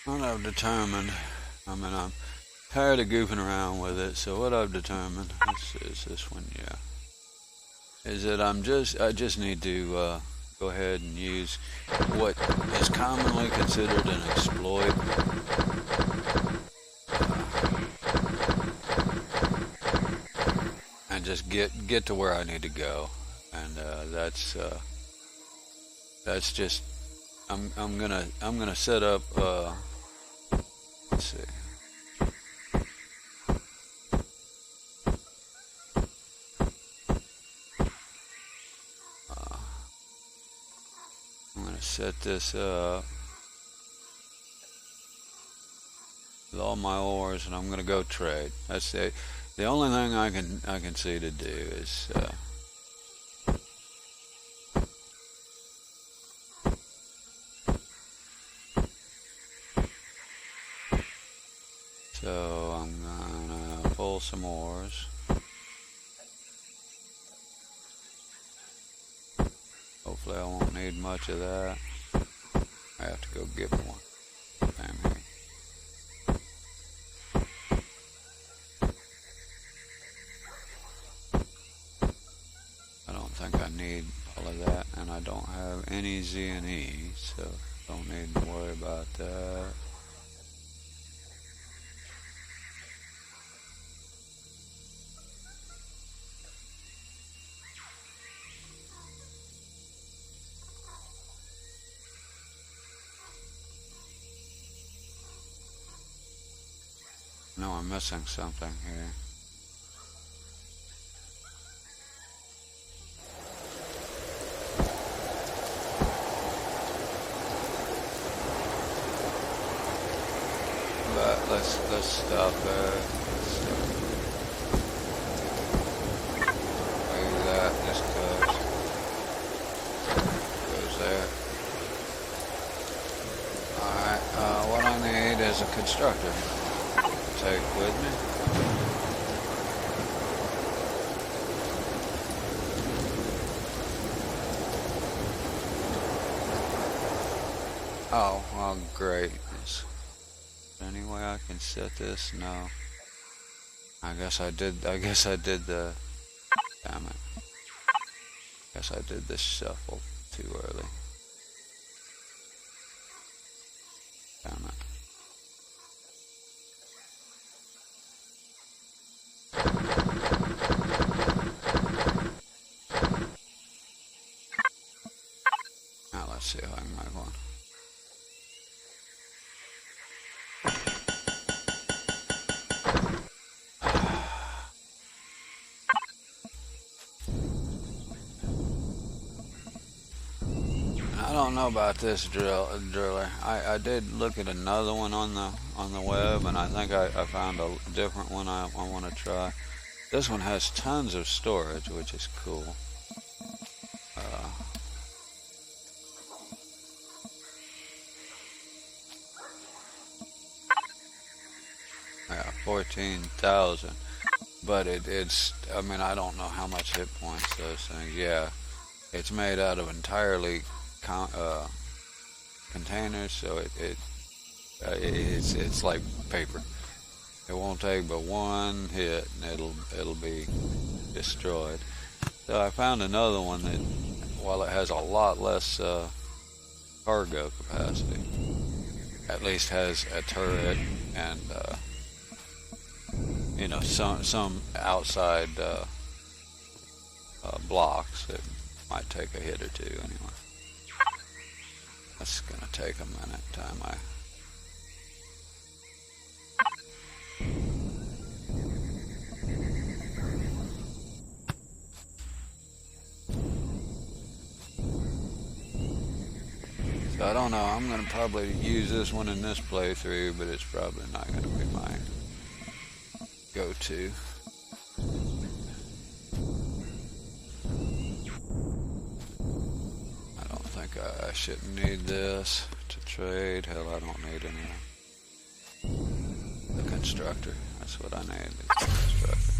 What I've determined, I'm tired of goofing around with it, so what I've determined, is this one, yeah, is that I just need to go ahead and use what is commonly considered an exploit. And just get to where I need to go, and that's just I'm gonna set up. Let's see. I'm gonna set this up with all my ores, and I'm gonna go trade. That's the only thing I can see to do is. So I'm gonna pull some ores. Hopefully I won't need much of that. I have to go get more. Damn here. I don't think I need all of that, and I don't have any Z and E, so don't need to worry about that. No, I'm missing something here. But let's stop there. Maybe that just goes there. Alright, what I need is a constructor. Take with me. Oh, well, great. Is there any way I can set this? No. I guess I did the... Damn it. Guess I did this shuffle too early. Damn it. Now let's see if I can make one. I don't know about this driller. I did look at another one on the web, and I think I found a different one I want to try. This one has tons of storage, which is cool. Yeah, 14,000. But it's, I mean, I don't know how much hit points those things. Yeah, it's made out of entirely containers, so it's like paper. It won't take but one hit, and it'll be destroyed. So I found another one that, while it has a lot less cargo capacity, at least has a turret and you know, some outside blocks that might take a hit or two anyway. That's gonna take a minute. So I don't know. I'm gonna probably use this one in this playthrough, but it's probably not gonna be my go-to. I don't think I shouldn't need this to trade. Hell, I don't need any. The constructor. That's what I need. The constructor.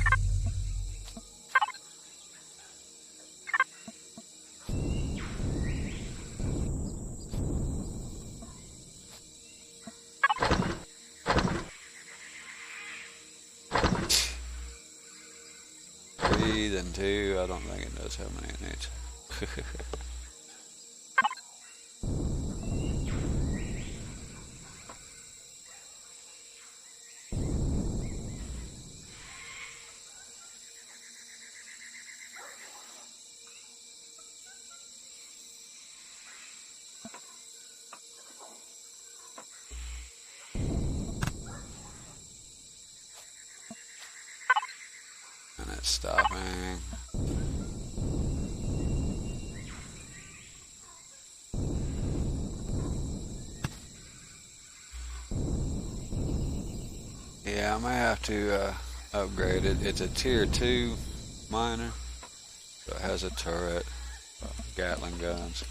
season 2. I don't think it knows how many it needs. And it's stopping. Yeah, I may have to upgrade it. It's a tier 2 miner, so it has a turret, Gatling guns.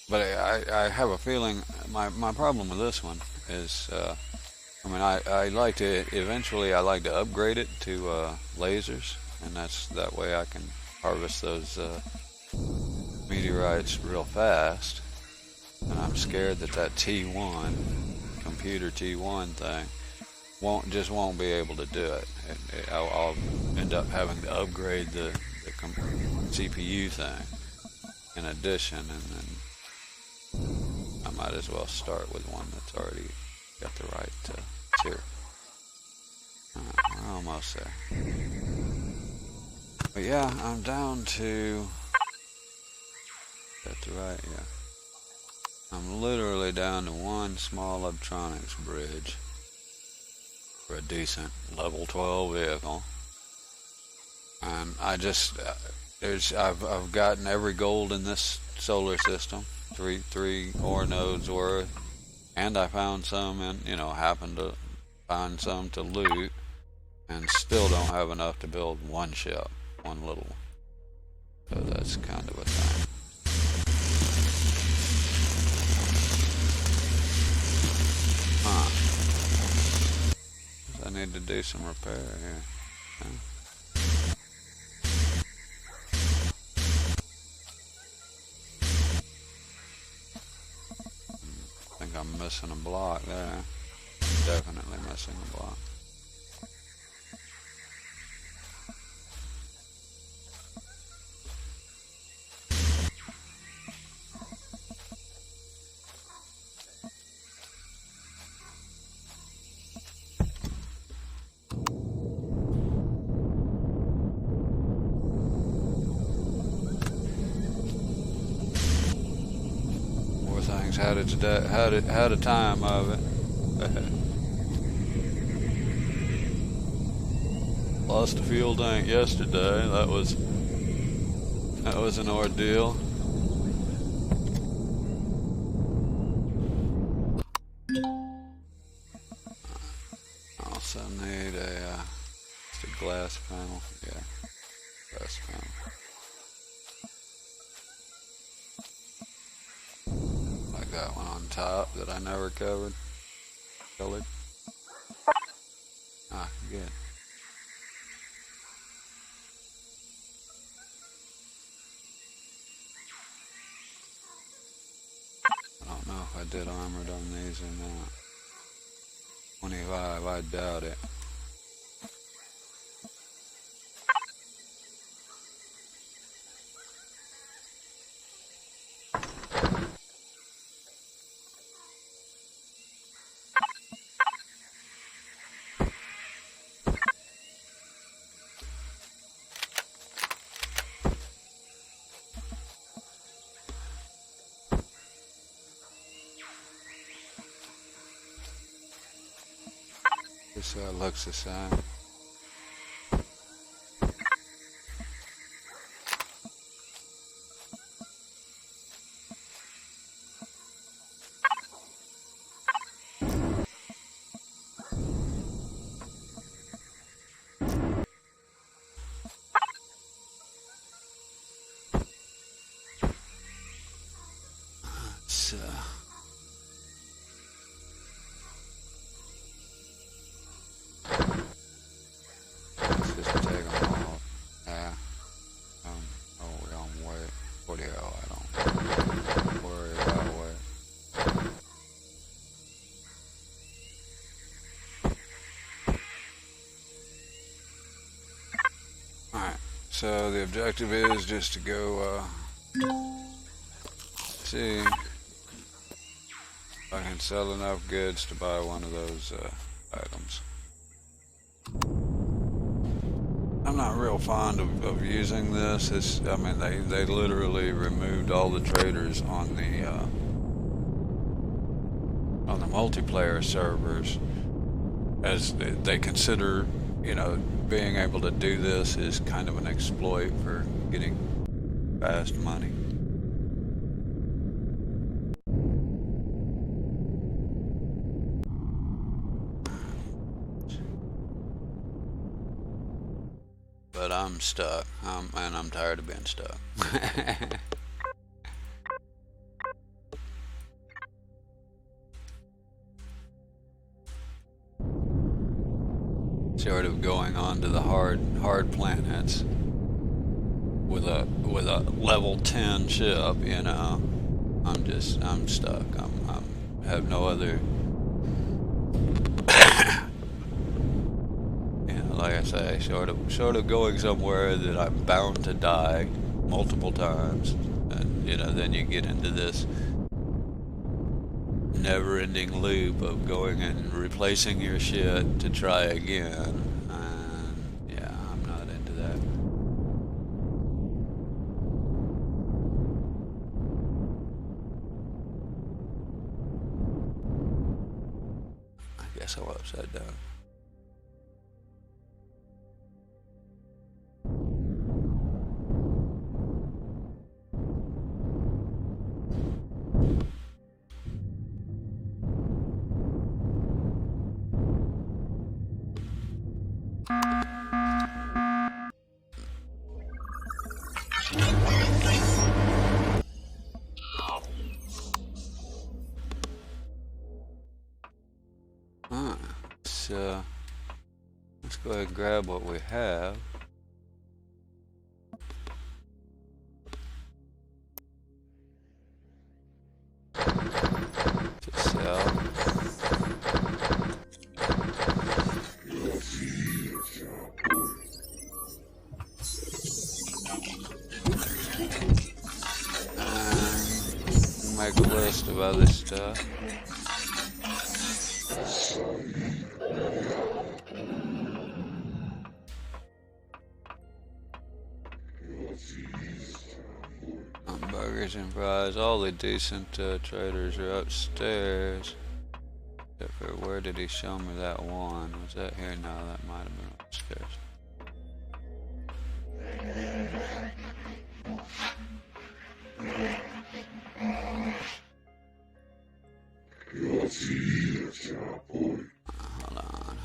But I have a feeling my problem with this one is, I mean, I like to eventually upgrade it to lasers, and that way I can harvest those meteorites real fast. And I'm scared that T1 computer T1 thing won't be able to do it. I'll end up having to upgrade the CPU thing in addition, and then I might as well start with one that's already got the right tier. We're almost there. But yeah, I'm down to, that's right, yeah. I'm literally down to one small electronics bridge for a decent level 12 vehicle. And I just, I've gotten every gold in this solar system, three ore nodes worth, and I found some, and happened to find some to loot, and still don't have enough to build one ship, one little one. So that's kind of a thing. I need to do some repair here. I think I'm missing a block there. Definitely missing a block. Things had a time of it. Lost a fuel tank yesterday. That was an ordeal. Also need just a glass panel. Yeah, glass panel. Got one on top that I never covered. Colored. Ah, good. I don't know if I did armored on these or not. 25, I doubt it. So it looks the same. So So the objective is just to go see if I can sell enough goods to buy one of those items. I'm not real fond of using this. I mean, they literally removed all the traders on the multiplayer servers, as they consider, you know, being able to do this is kind of an exploit for getting fast money. But I'm stuck, and I'm tired of being stuck. Sort of going on to the hard planets with a level 10 ship, you know. I'm stuck. I have no other. Like I say, sort of going somewhere that I'm bound to die multiple times, and you know, then you get into this never-ending loop of going and replacing your shit to try again. And yeah, I'm not into that. I guess I'll upside down. So let's go ahead and grab what we have. To sell. And make a list of other stuff. Burgers and fries. All the decent traders are upstairs. Except for, where did he show me that one? Was that here? No, that might have been upstairs. Hold on.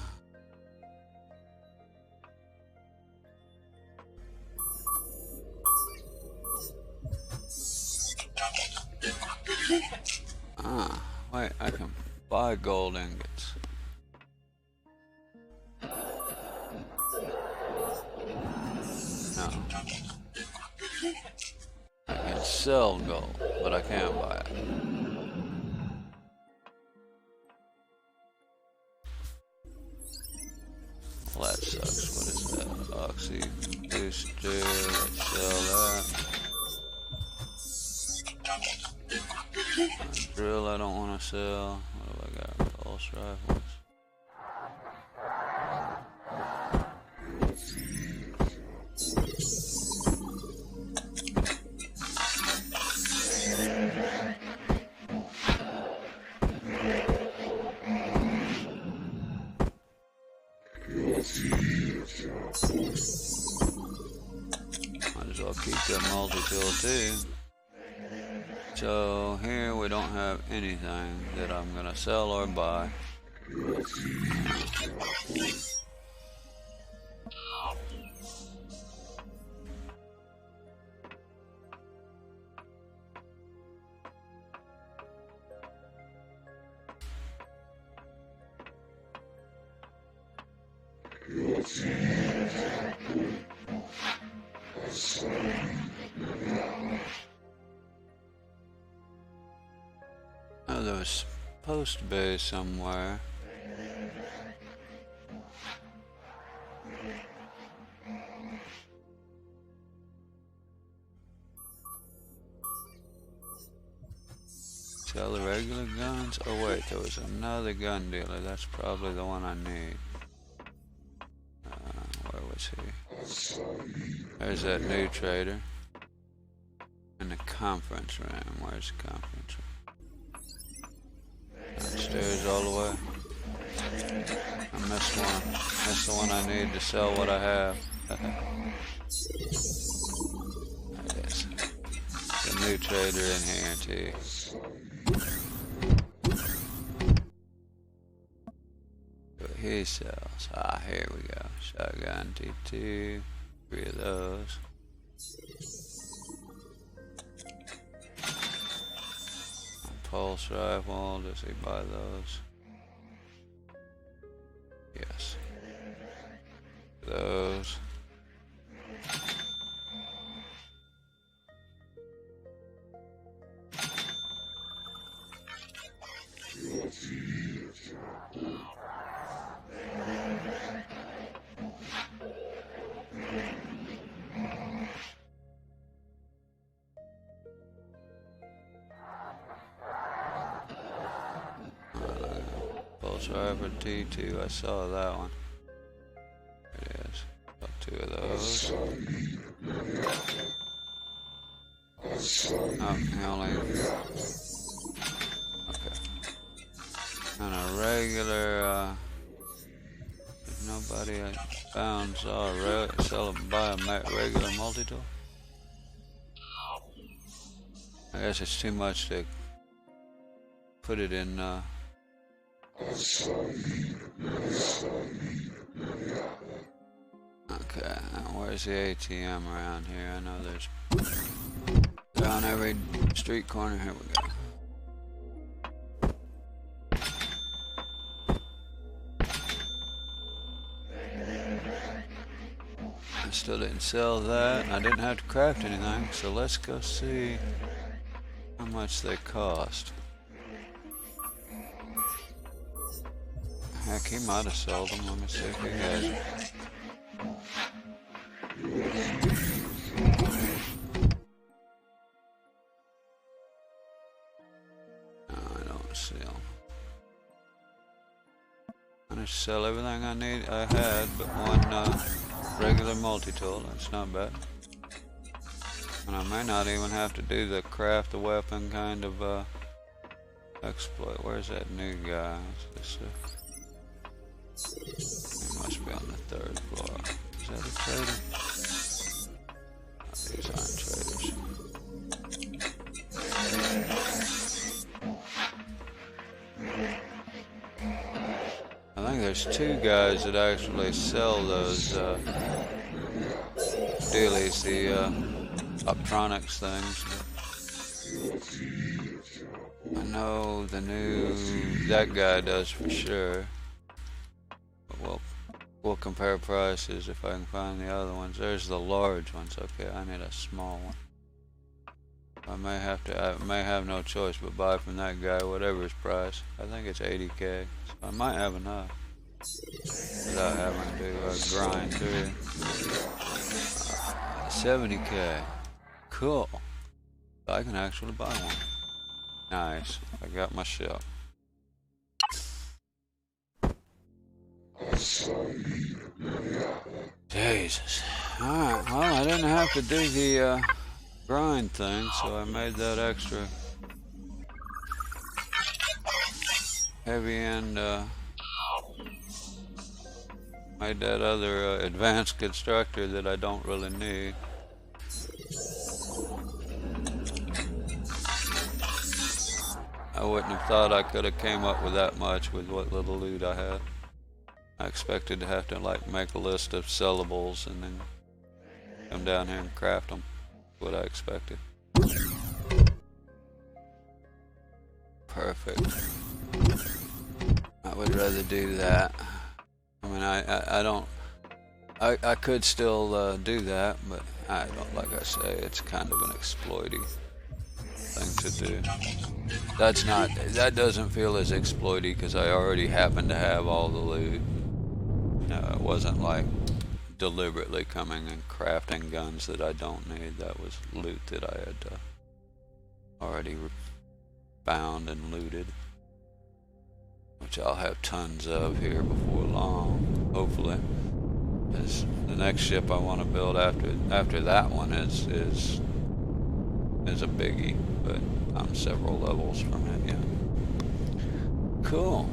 Wait, I can buy gold ingots. No. I can sell gold, but I can't buy it. Well, that sucks. What is that? Oxy booster. Let's sell that. Drill I don't want to sell. What do I got? Pulse rifles. Might as well keep that multi-tool too. So here we don't have anything that I'm gonna sell or buy. Oh, there was supposed to be somewhere. Sell the regular guns? Oh wait, there was another gun dealer. That's probably the one I need. Where was he? There's that new trader. In the conference room. Where's the conference room? Upstairs all the way. I missed one. That's the one I need to sell what I have. There it is. The new trader in here too. What he sells. Ah, here we go. Shotgun T2. 3 of those. Pulse rifle. Does he buy those? Yes. Those. Pulse rifle T2. I saw that one. There it is. Got 2 of those. Oh, he only. Okay. And a regular. Nobody I found saw buy a regular multi-tool. I guess it's too much to put it in. Okay, where's the ATM around here? I know they're on every street corner. Here we go. I still didn't sell that. I didn't have to craft anything, so let's go see how much they cost. Heck, he might have sold them. Let me see if he has. No, I don't see them. I just sell everything I had but one regular multi-tool. That's not bad. And I may not even have to do the craft the weapon kind of exploit. Where's that new guy? What's this? He must be on the 3rd floor. Is that a trader? Oh, these aren't traders. I think there's 2 guys that actually sell those dealies, the optronics things. I know that guy does for sure. We'll compare prices if I can find the other ones. There's the large ones. Okay, I need a small one. I may have no choice but buy from that guy, whatever his price. I think it's 80K. So I might have enough without having to grind through. 70K. Cool. I can actually buy one. Nice. I got my ship. Jesus. Alright, well, I didn't have to do the grind thing, so I made that extra heavy end, made that other advanced constructor that I don't really need. I wouldn't have thought I could have came up with that much with what little loot I had. I expected to have to make a list of sellables and then come down here and craft them. What I expected. Perfect. I would rather do that. I mean, I could still do that, but I don't. Like I say, it's kind of an exploity thing to do. That doesn't feel as exploity because I already happen to have all the loot. It wasn't like deliberately coming and crafting guns that I don't need. That was loot that I had already found and looted, which I'll have tons of here before long, hopefully. Because the next ship I want to build after that one is a biggie, but I'm several levels from it yet. Cool.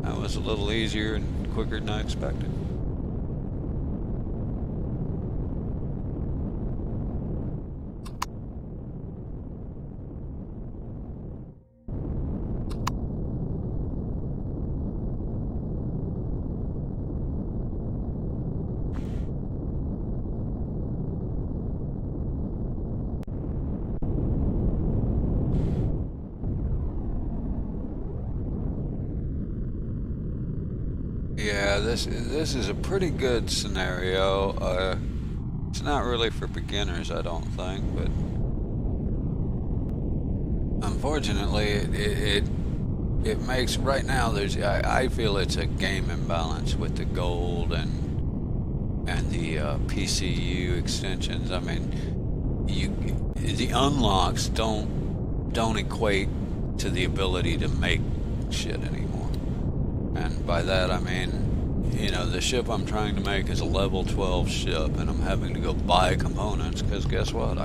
That was a little easier and quicker than I expected. Yeah, this is a pretty good scenario. It's not really for beginners, I don't think, but unfortunately, it makes right now. I feel it's a game imbalance with the gold and the PCU extensions. I mean, the unlocks don't equate to the ability to make shit anymore. And by that I mean, you know, the ship I'm trying to make is a level 12 ship, and I'm having to go buy components because guess what?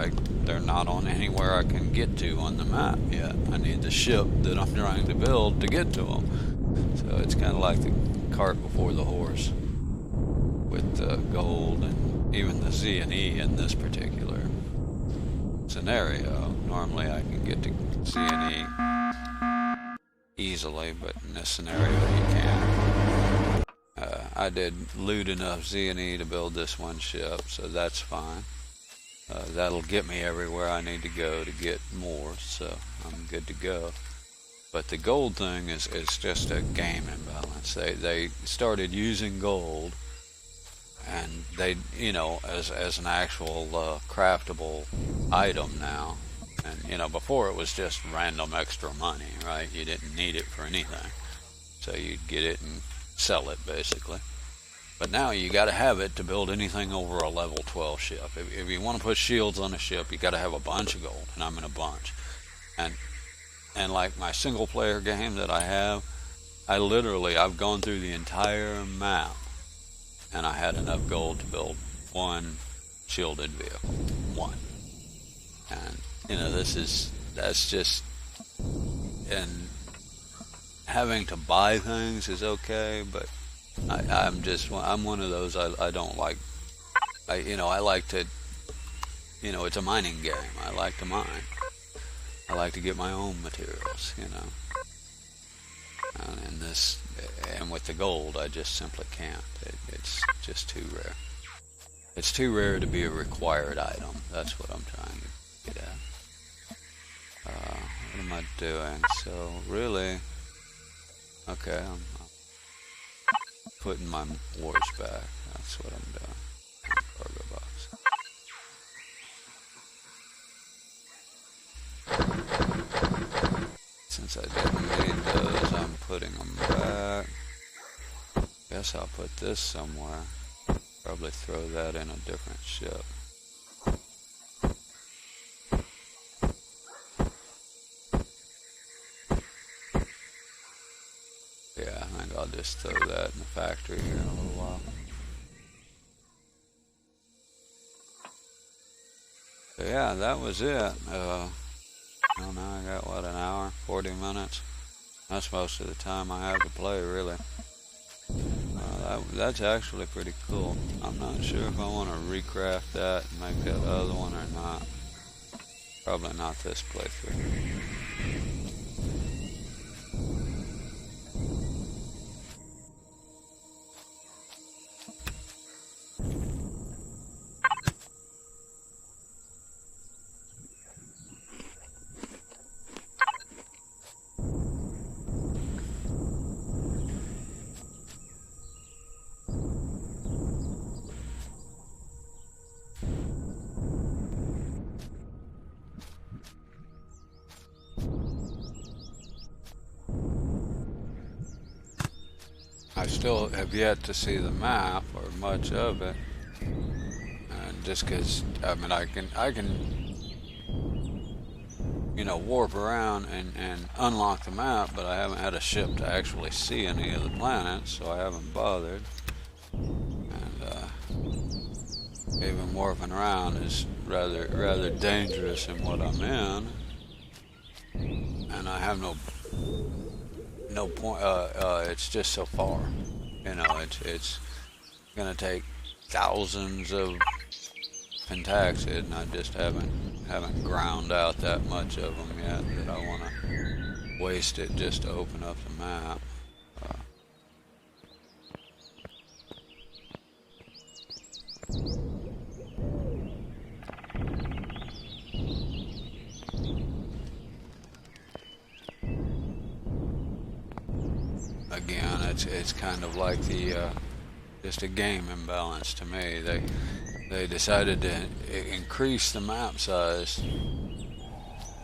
They're not on anywhere I can get to on the map yet. I need the ship that I'm trying to build to get to them. So it's kind of like the cart before the horse with the gold and even the Z and E in this particular scenario. Normally I can get to Z and E easily, but in this scenario you can't. I did loot enough Z and E to build this one ship, so that's fine. That'll get me everywhere I need to go to get more, so I'm good to go. But the gold thing is just a game imbalance. They started using gold, and they, you know, as an actual craftable item now. And, you know, before it was just random extra money, right? You didn't need it for anything. So you'd get it and sell it, basically. But now you got to have it to build anything over a level 12 ship. If you want to put shields on a ship, you got to have a bunch of gold, and I'm in a bunch. And like my single player game that I have, I've gone through the entire map, and I had enough gold to build one shielded vehicle. One. And you know, that's just, and having to buy things is okay, but I'm one of those, I don't like, I like to, you know, it's a mining game. I like to mine. I like to get my own materials, you know. And with the gold, I just simply can't. It's just too rare. It's too rare to be a required item. That's what I'm trying to get at. What am I doing? So really, okay, I'm putting my wars back. That's what I'm doing. Cargo box. Since I didn't need those, I'm putting them back. Guess I'll put this somewhere. Probably throw that in a different ship. Yeah, I think I'll just throw that in the factory here in a little while. So yeah, that was it. I don't know, I got what, an hour, 40 minutes? That's most of the time I have to play, really. That's actually pretty cool. I'm not sure if I want to recraft that and make that other one or not. Probably not this playthrough. I still have yet to see the map or much of it, and just because I mean I can you know, warp around and unlock the map, but I haven't had a ship to actually see any of the planets, so I haven't bothered. And even warping around is rather dangerous in what I'm in, and I have no point. It's just so far, you know. It's gonna take thousands of pentaxid, and I just haven't ground out that much of them yet that I want to waste it just to open up the map. Again, it's kind of like the just a game imbalance to me. They decided to increase the map size,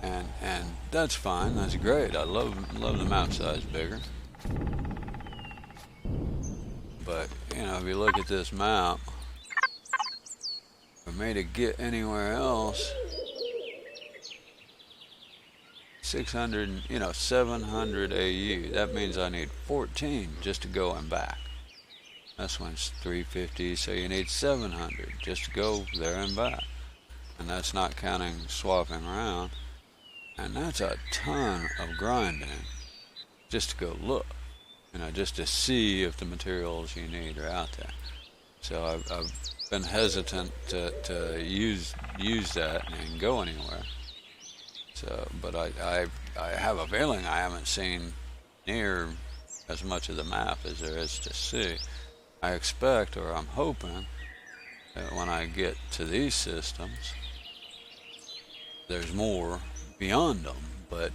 and that's fine. That's great. I love the map size bigger. But you know, if you look at this map, for me to get anywhere else, 600, you know, 700 AU. That means I need 14 just to go and back. This one's 350, so you need 700 just to go there and back. And that's not counting swapping around. And that's a ton of grinding just to go look, you know, just to see if the materials you need are out there. So I've been hesitant to use that and go anywhere. So, but I have a feeling I haven't seen near as much of the map as there is to see. I expect, or I'm hoping, that when I get to these systems, there's more beyond them. But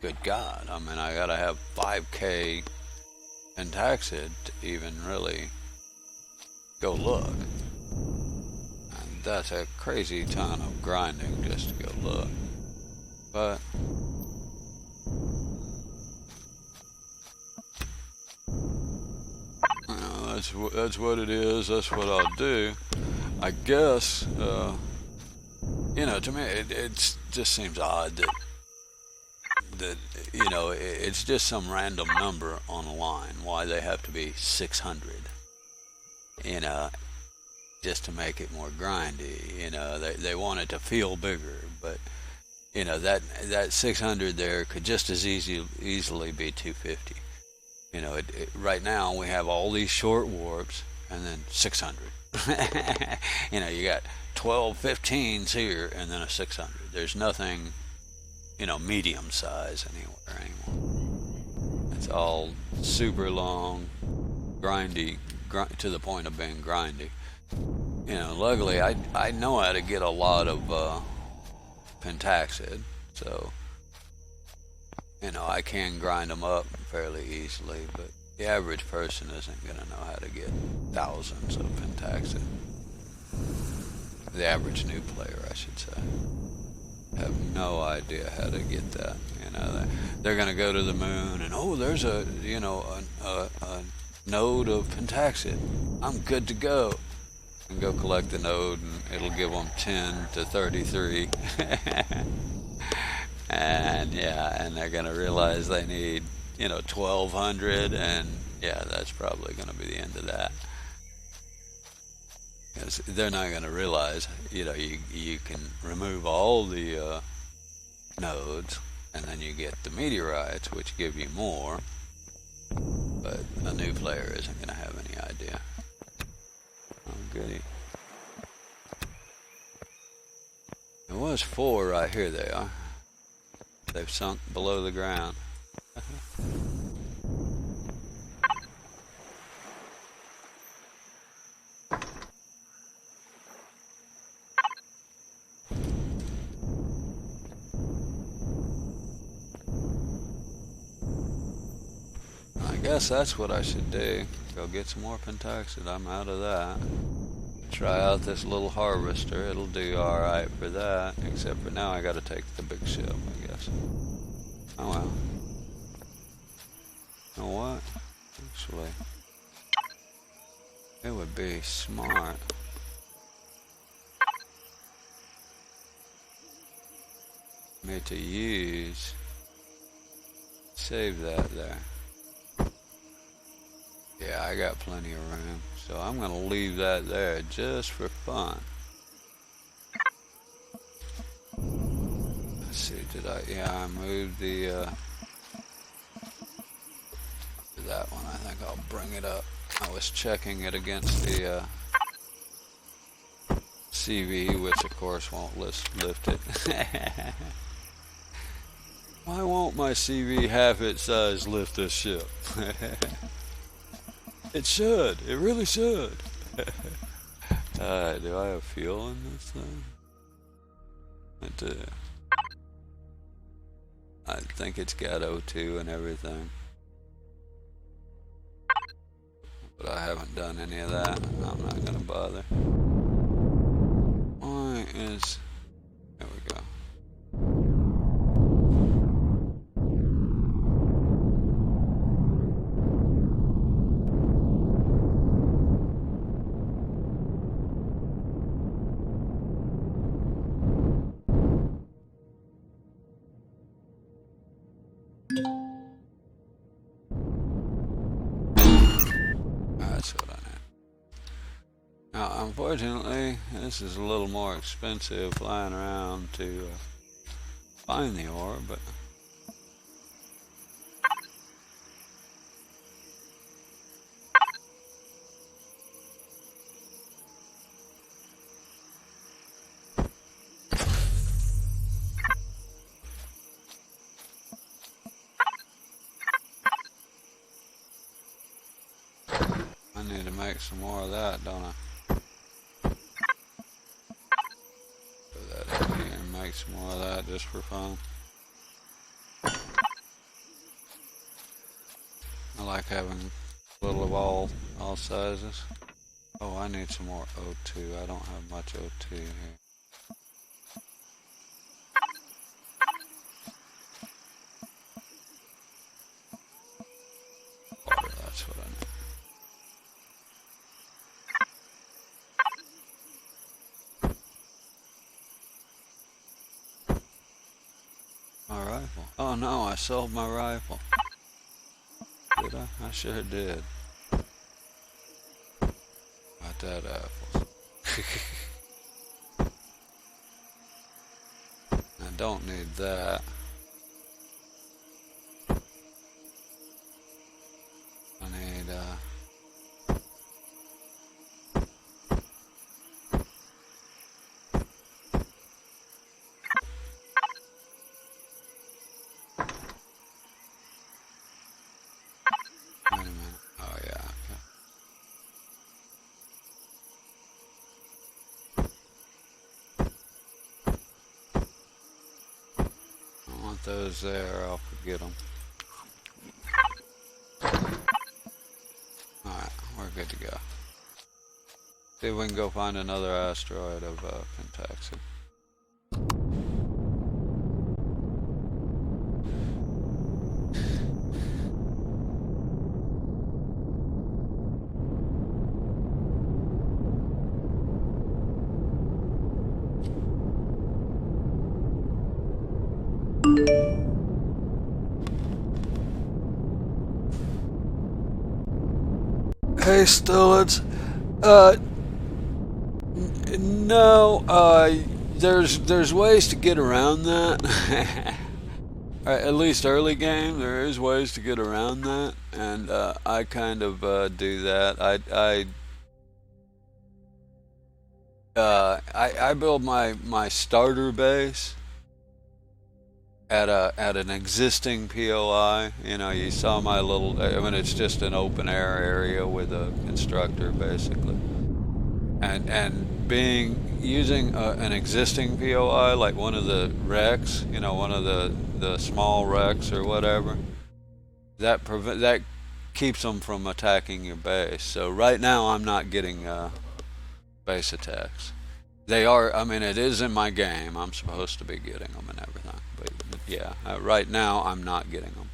good God, I mean, I gotta have 5K pentaxid to even really go look. And that's a crazy ton of grinding just to go look. But you know, that's what it is. That's what I'll do. I guess you know, to me it just seems odd that you know, it's just some random number on a line. Why they have to be 600? You know, just to make it more grindy. You know, they want it to feel bigger, but you know, that 600 there could just as easily be 250. You know, right now we have all these short warps and then 600. You know, you got 12 15s here and then a 600. There's nothing, you know, medium size anywhere anymore. It's all super long, grindy, to the point of being grindy. You know, luckily I know how to get a lot of pentaxid, so you know, I can grind them up fairly easily, but the average person isn't going to know how to get thousands of pentaxid. The average new player, I should say, have no idea how to get that. You know, they're going to go to the moon and, oh, there's a, you know, a node of pentaxid. I'm good to go. And go collect the node, and it'll give them 10 to 33. And yeah, and they're gonna realize they need, you know, 1200, and yeah, that's probably gonna be the end of that. Because they're not gonna realize, you know, you can remove all the nodes, and then you get the meteorites, which give you more. But a new player isn't gonna have any idea. Oh, goody. There was 4 right here. They are. They've sunk below the ground. I guess that's what I should do. Go get some more pentaxid. I'm out of that. Try out this little harvester. It'll do alright for that. Except for now I gotta take the big ship, I guess. Oh well. You know what? Actually, it would be smart. me to use. Save that there. Yeah, I got plenty of room, so I'm gonna leave that there just for fun. Let's see, yeah, I moved the, that one. I think I'll bring it up. I was checking it against the, CV, which of course won't lift it. Why won't my CV half its size lift this ship? It should. It really should. Do I have fuel in this thing? I do. I think it's got O2 and everything. But I haven't done any of that. I'm not gonna bother. Why is... There we go. That's what I need. Now, unfortunately, this is a little more expensive flying around to find the ore, but I need to make some more of that, don't I? Put that in here and make some more of that just for fun. I like having a little of all sizes. Oh, I need some more O2. I don't have much O2 here. Water, that's what I need. My rifle. Oh no, I sold my rifle. Did I? I sure did. Got that apple. I don't need that. I need wait a minute. Oh yeah, okay. I want those there, I'll forget them. Alright, we're good to go. See if we can go find another asteroid of Pentaxid. Hey, Stillage. No, there's ways to get around that. At least early game, there is ways to get around that, and I kind of do that. I build my starter base at an existing POI. You know, you saw my little. I mean, it's just an open air area with a constructor basically, and using an existing POI like one of the wrecks, you know, one of the small wrecks or whatever. That keeps them from attacking your base. So right now I'm not getting base attacks. They are, I mean, it is in my game. I'm supposed to be getting them and everything. But yeah, right now I'm not getting them.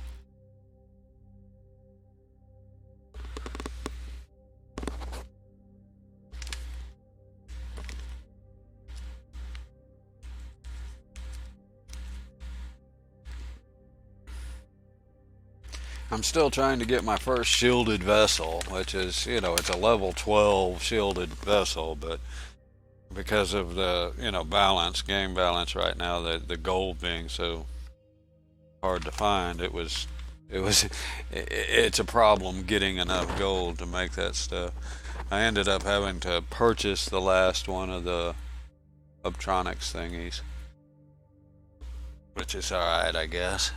I'm still trying to get my first shielded vessel, which is, it's a level 12 shielded vessel, but because of the, game balance right now, the gold being so hard to find, it's a problem getting enough gold to make that stuff. I ended up having to purchase the last one of the Uptronics thingies, which is alright, I guess.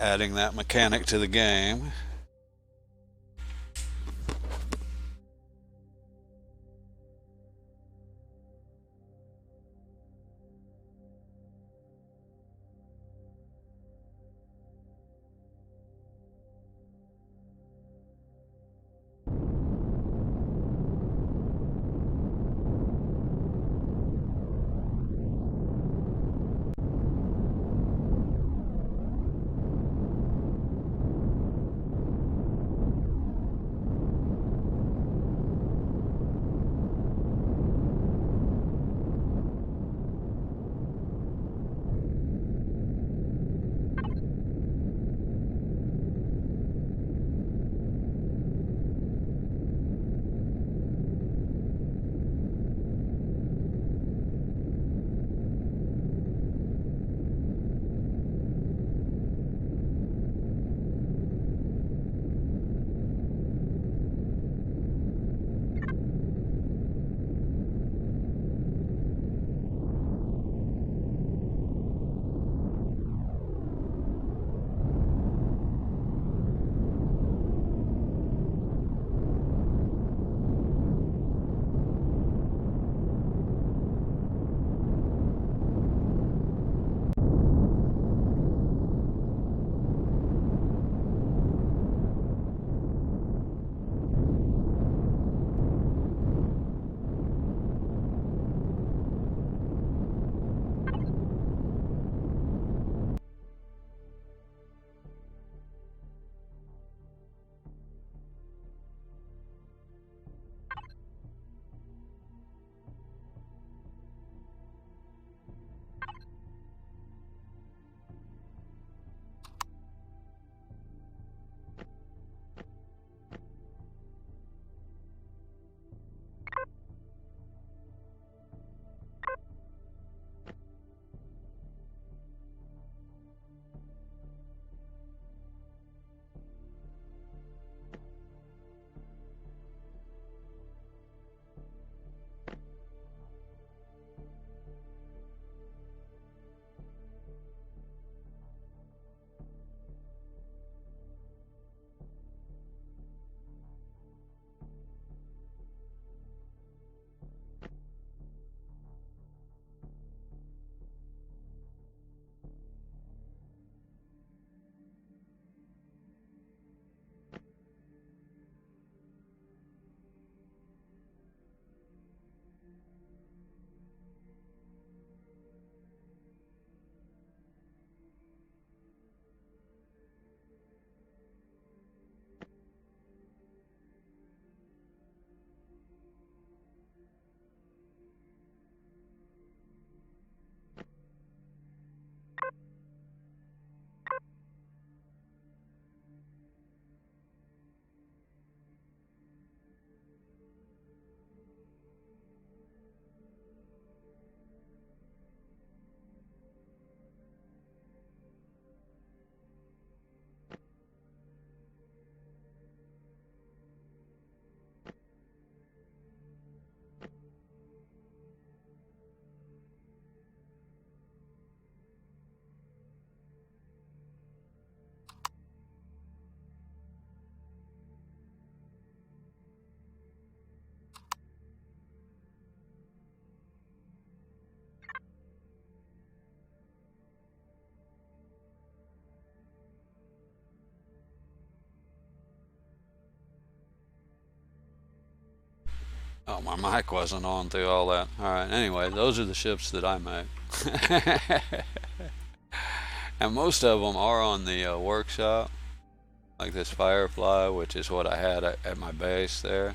Adding that mechanic to the game. Oh, my mic wasn't on through all that. Alright, anyway, those are the ships that I make. And most of them are on the workshop. Like this Firefly, which is what I had at my base there.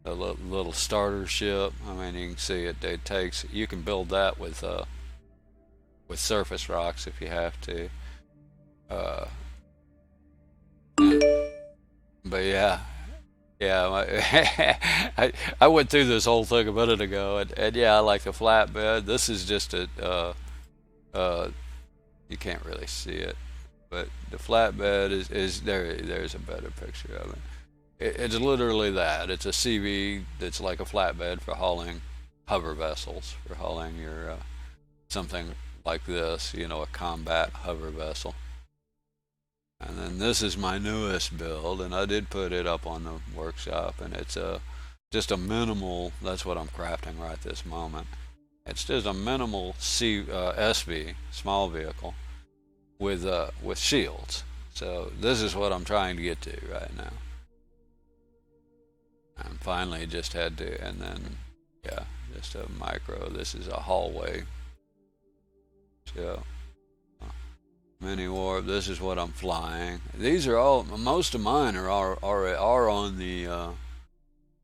A little starter ship. I mean, you can see it takes. You can build that with surface rocks if you have to. But yeah, yeah. I went through this whole thing a minute ago, and yeah, I like the flatbed. This is just a you can't really see it, but the flatbed is there. There's a better picture of it. It's literally that. It's a CV that's like a flatbed for hauling hover vessels, for hauling your something like this, you know, a combat hover vessel. And then this is my newest build, and I did put it up on the workshop, and it's just a minimal. That's what I'm crafting right this moment. It's just a minimal SV small vehicle with shields. So this is what I'm trying to get to right now. And finally just had to, and then yeah, just a micro. This is a hallway. So mini warp. This is what I'm flying. These are all. Most of mine are on the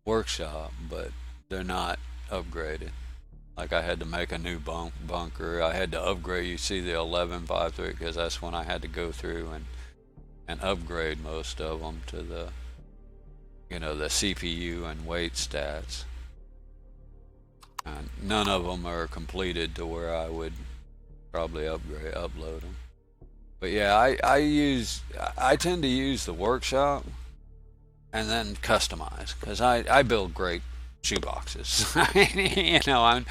workshop, but they're not upgraded. Like I had to make a new bunker. I had to upgrade. You see the 1153 because that's when I had to go through and upgrade most of them to the, you know, the CPU and weight stats. And none of them are completed to where I would probably upload them. But yeah, I tend to use the workshop and then customize because I build great shoeboxes. You know,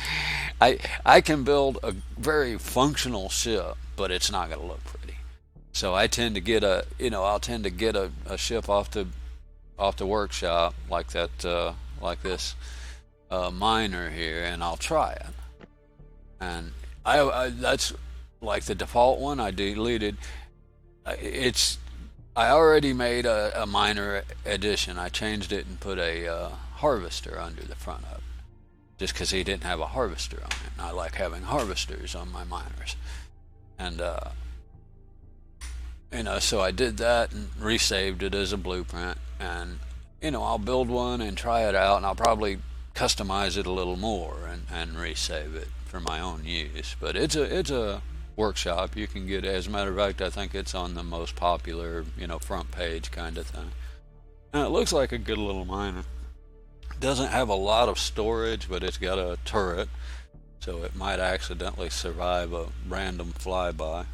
I can build a very functional ship, but it's not going to look pretty. So I tend to get I'll tend to get a ship off the workshop like that, like this miner here, and I'll try it. And I that's like the default one I deleted. I already made a minor edition. I changed it and put a harvester under the front of it, just because he didn't have a harvester on it. And I like having harvesters on my miners, and you know, so I did that and resaved it as a blueprint. And you know, I'll build one and try it out, and I'll probably customize it a little more and resave it for my own use. But it's a workshop. You can get it. As a matter of fact, I think it's on the most popular, you know, front page kind of thing. And it looks like a good little miner. Doesn't have a lot of storage, but it's got a turret, so it might accidentally survive a random flyby.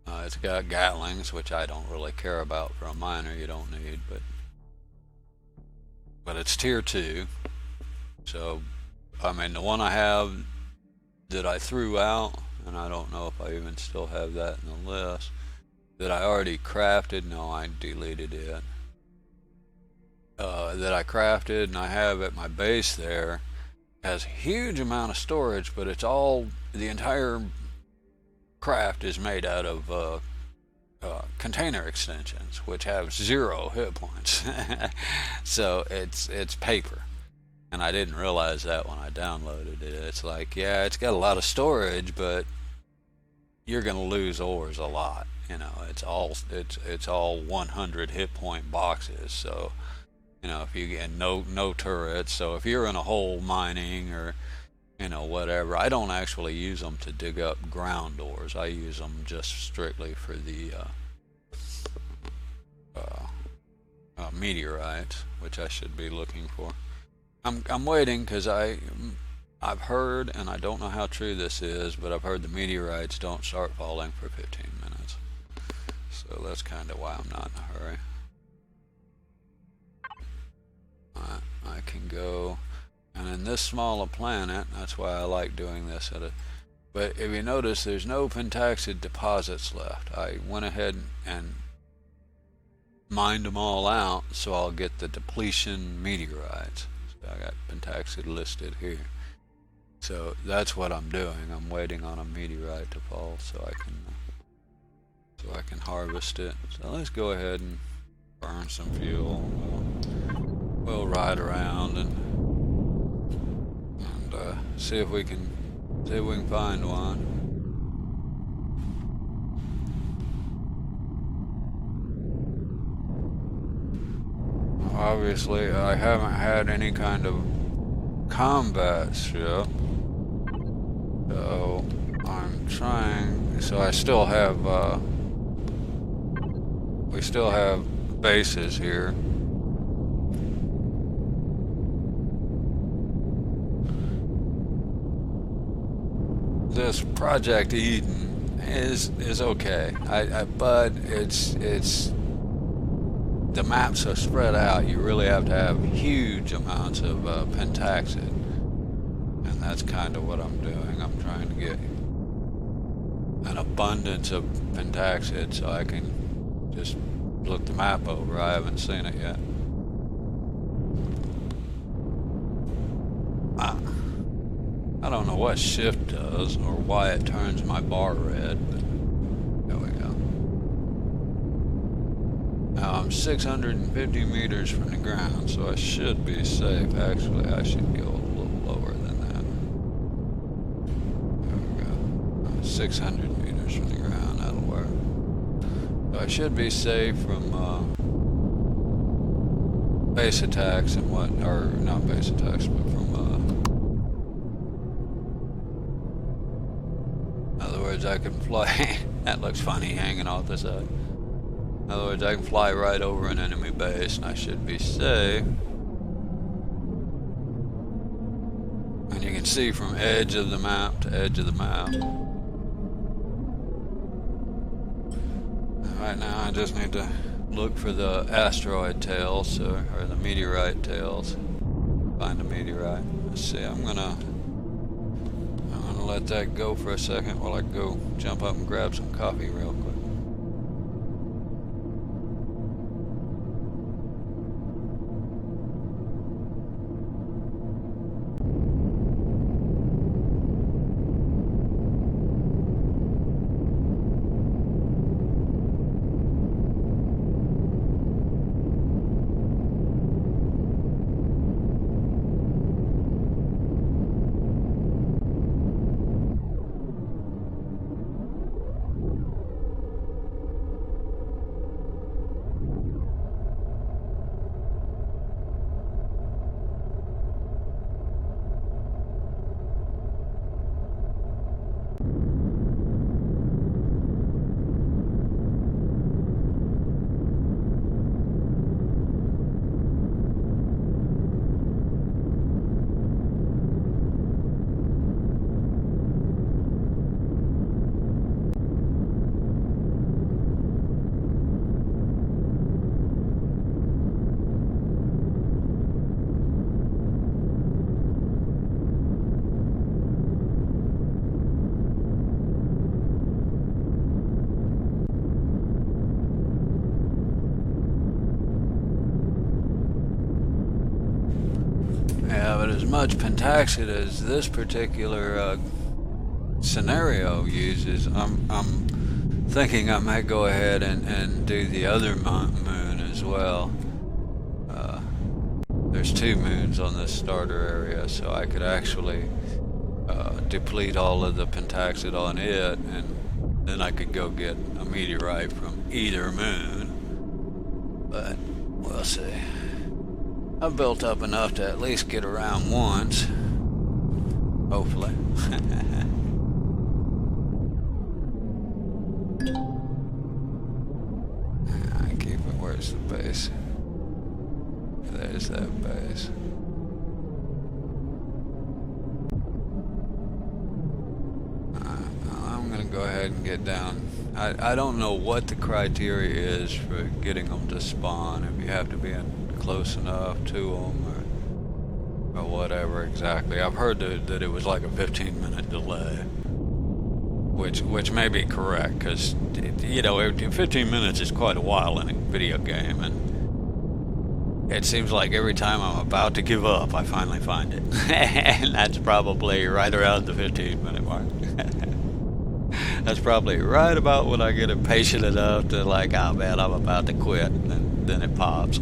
It's got Gatlings, which I don't really care about for a miner. You don't need, but it's tier 2. So, I mean, the one I have that I threw out, and I don't know if I even still have that in the list, that I already crafted. No, I deleted it. That I crafted and I have at my base there has a huge amount of storage, but it's all, the entire craft is made out of container extensions, which have 0 hit points. So it's paper. And I didn't realize that when I downloaded it. It's like, yeah, it's got a lot of storage, but you're going to lose ores a lot. You know, it's all 100 hit point boxes. So, you know, if you get no turrets, so if you're in a hole mining or, you know, whatever, I don't actually use them to dig up ground ores. I use them just strictly for the meteorites, which I should be looking for. I'm waiting because I've heard, and I don't know how true this is, but I've heard the meteorites don't start falling for 15 minutes. So that's kind of why I'm not in a hurry. I can go, and in this small a planet, that's why I like doing this but if you notice, there's no pentaxid deposits left. I went ahead and mined them all out, so I'll get the depletion meteorites. So I got pentaxid listed here. So that's what I'm doing. I'm waiting on a meteorite to fall so I can harvest it. So let's go ahead and burn some fuel. We'll ride around and see if we can find one. Obviously, I haven't had any kind of combat ship, so I'm trying. So I still have we still have bases here. This Project Eden is okay. But it's the maps are spread out. You really have to have huge amounts of pentaxid, and that's kind of what I'm doing. I'm trying to get an abundance of pentaxid so I can just look the map over. I haven't seen it yet. I don't know what shift does or why it turns my bar red, but there we go. Now I'm 650 meters from the ground, so I should be safe. Actually, I should go a little lower than that. There we go. 600 meters from the ground, that'll work. So I should be safe from base attacks and what, or not base attacks, but from in other words, I can fly. That looks funny hanging off the side. In other words, I can fly right over an enemy base and I should be safe. And you can see from edge of the map to edge of the map. And right now I just need to look for the asteroid tails or the meteorite tails. Find a meteorite. Let's see, I'm gonna let that go for a second while I go jump up and grab some coffee real quick. As much pentaxid as this particular scenario uses, I'm thinking I might go ahead and do the other moon as well. There's 2 moons on this starter area, so I could actually deplete all of the pentaxid on it, and then I could go get a meteorite from either moon. But we'll see. I've built up enough to at least get around once. Hopefully. I keep it. Where's the base? There's that base. I'm gonna go ahead and get down. I don't know what the criteria is for getting them to spawn. If you have to be close enough to them or whatever exactly. I've heard that it was like a 15-minute delay, which may be correct, because you know 15 minutes is quite a while in a video game, and it seems like every time I'm about to give up, I finally find it. And that's probably right around the 15-minute mark. That's probably right about when I get impatient enough to like, oh man, I'm about to quit, and then it pops.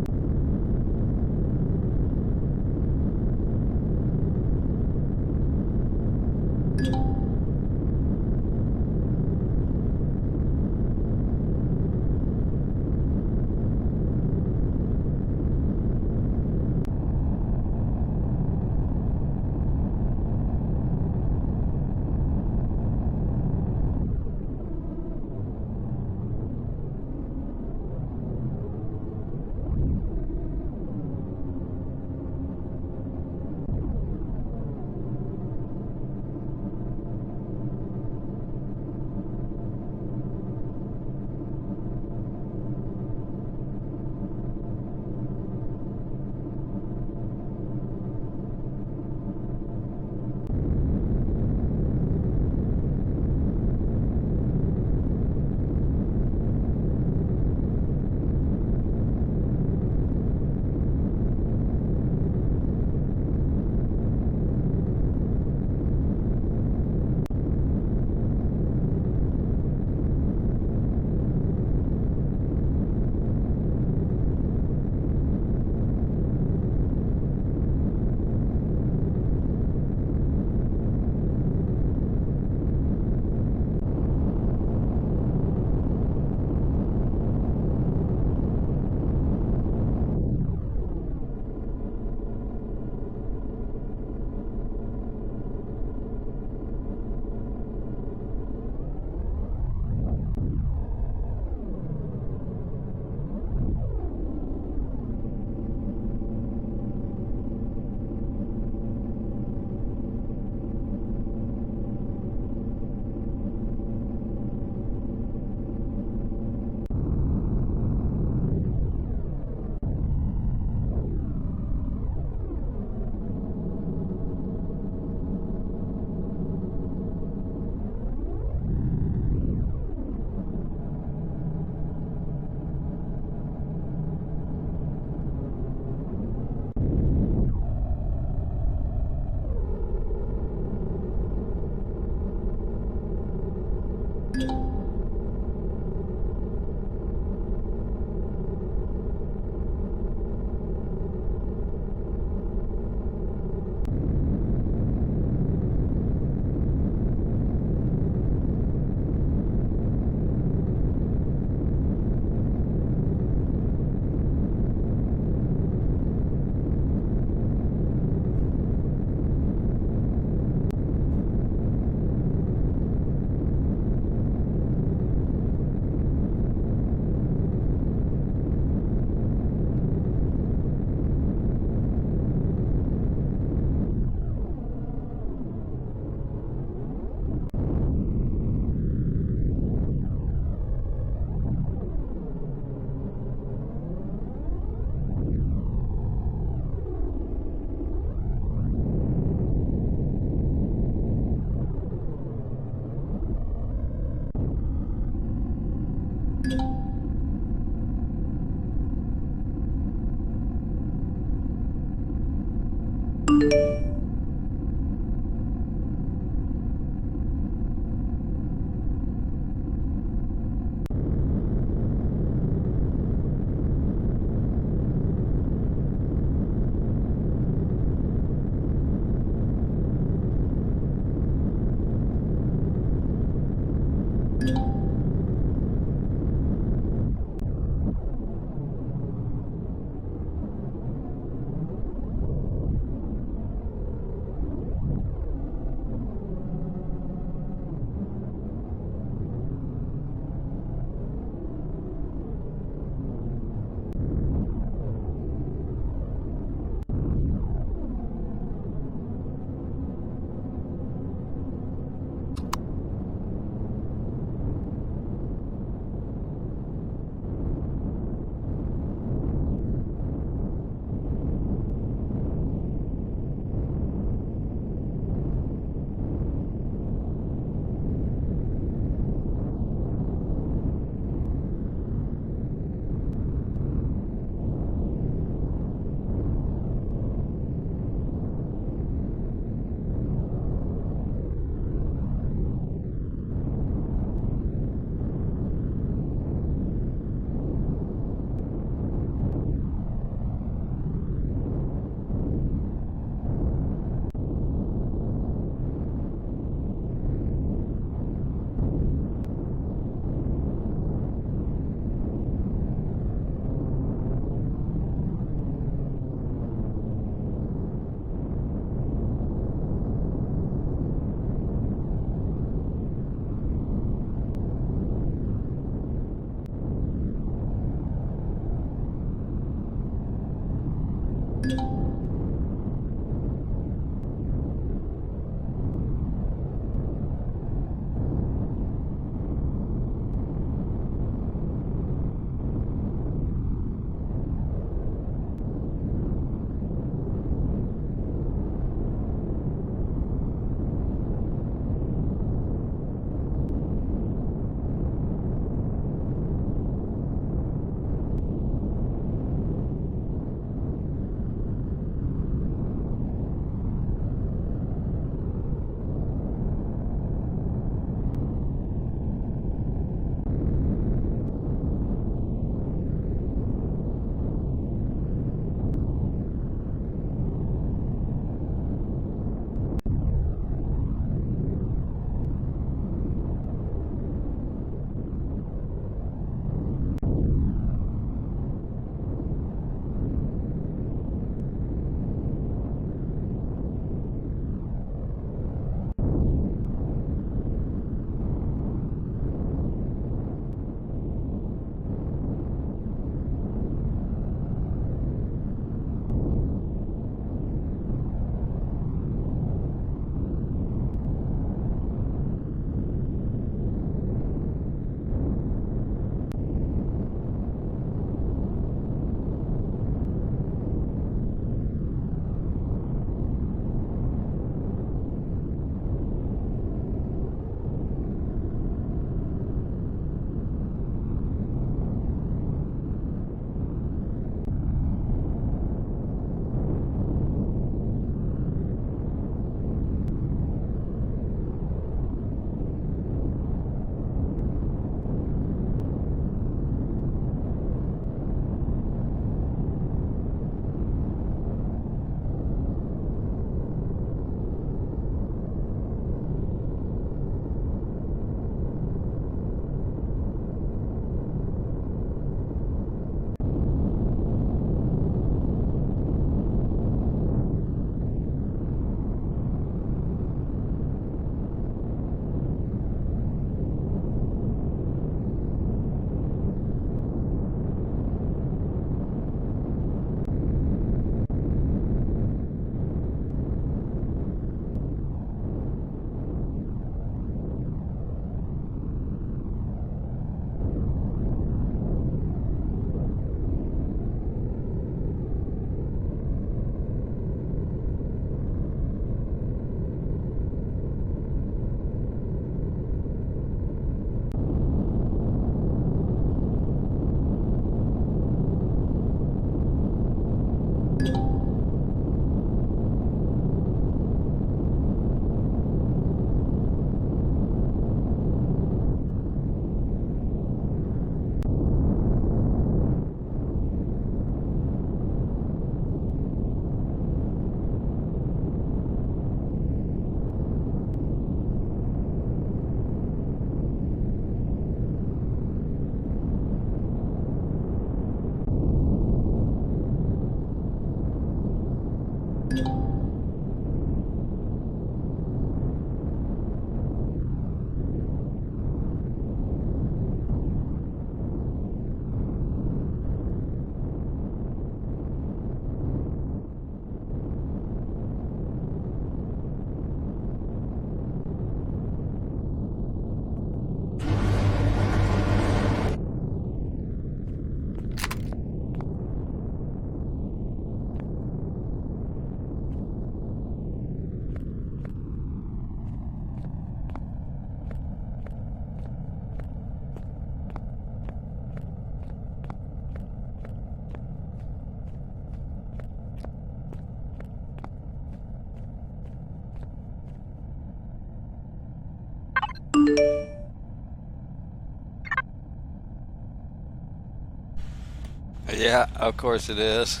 Yeah, of course it is.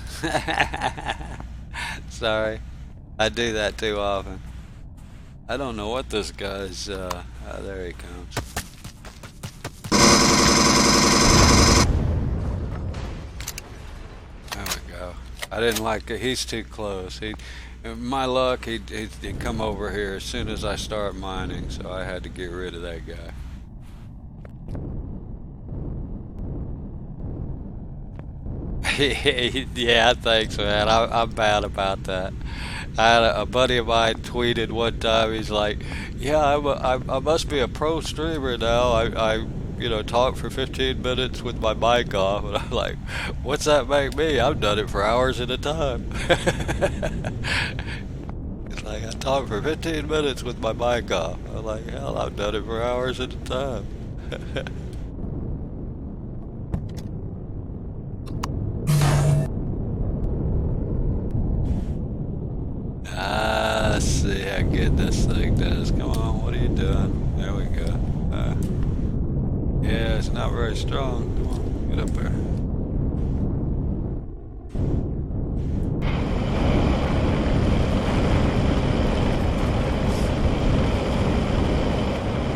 Sorry, I do that too often. I don't know what this guy's. Oh, there he comes. There we go. I didn't like it. He's too close. My luck, he'd come over here as soon as I start mining, so I had to get rid of that guy. Yeah, thanks, man. I'm bad about that. I had a buddy of mine tweeted one time. He's like, "Yeah, I must be a pro streamer now. I talk for 15 minutes with my mic off." And I'm like, "What's that make me? I've done it for hours at a time." It's like I talk for 15 minutes with my mic off. I'm like, hell, I've done it for hours at a time. Let's see how good this thing does. Come on, what are you doing? There we go. Yeah, it's not very strong. Come on, get up there.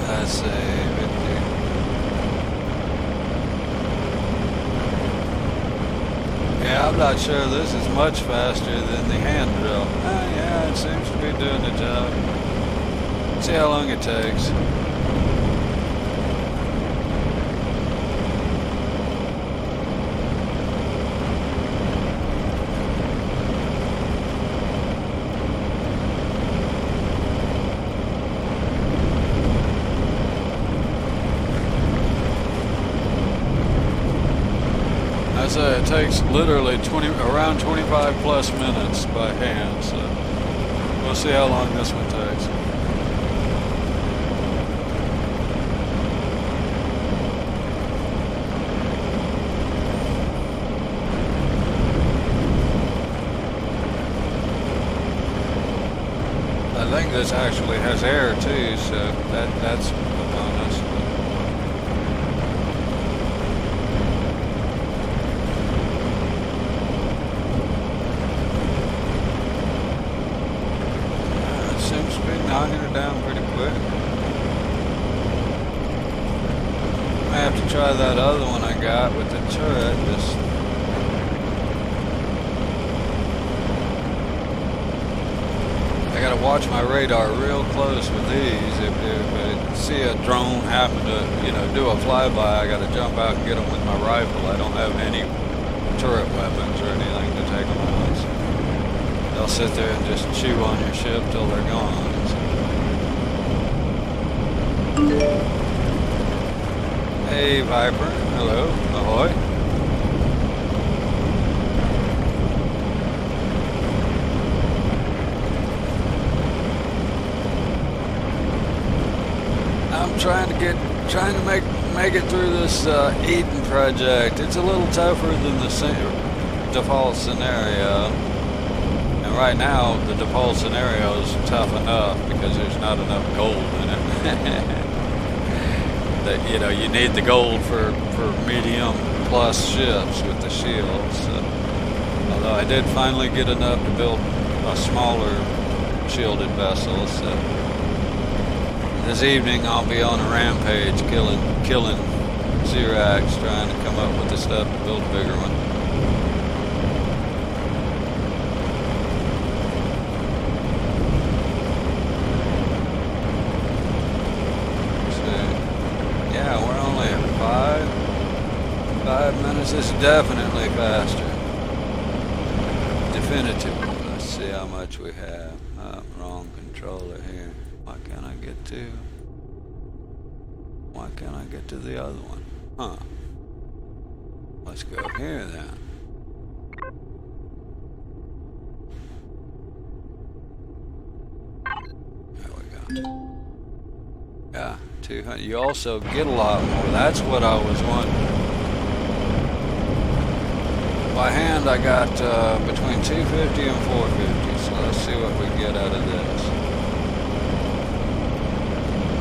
Let's see, 50. Yeah, I'm not sure this is much faster than the hand drill. Yeah, it seems to be doing the job. See how long it takes. I say it takes literally around 25 plus minutes by hand, so we'll see how long this one takes. I think this actually has air too, so that's a bonus. Seems to be knocking it down pretty quick. I have to try that other one I got with the turret. I gotta watch my radar real close with these. If I see a drone happen to, do a flyby, I gotta jump out and get them with my rifle. I don't have any turret weapons or anything to take them out. So they'll sit there and just chew on your ship till they're gone. Hey, Viper. Hello. Ahoy. I'm trying to make it through this Eden project. It's a little tougher than the default scenario. And right now, the default scenario is tough enough because there's not enough gold in it. That you need the gold for medium plus ships with the shields. So, although I did finally get enough to build a smaller shielded vessel. So this evening I'll be on a rampage killing Xerax, trying to come up with the stuff to build a bigger one. Yeah, we're only at 5 minutes. This is definitely faster. Definitively. Let's see how much we have. Wrong controller here. Why can't I get to? Why can't I get to the other one? Huh. Let's go here then. There we go. Yeah, 200. You also get a lot more. That's what I was wondering. By hand, I got between 250 and 450. So let's see what we get out of this.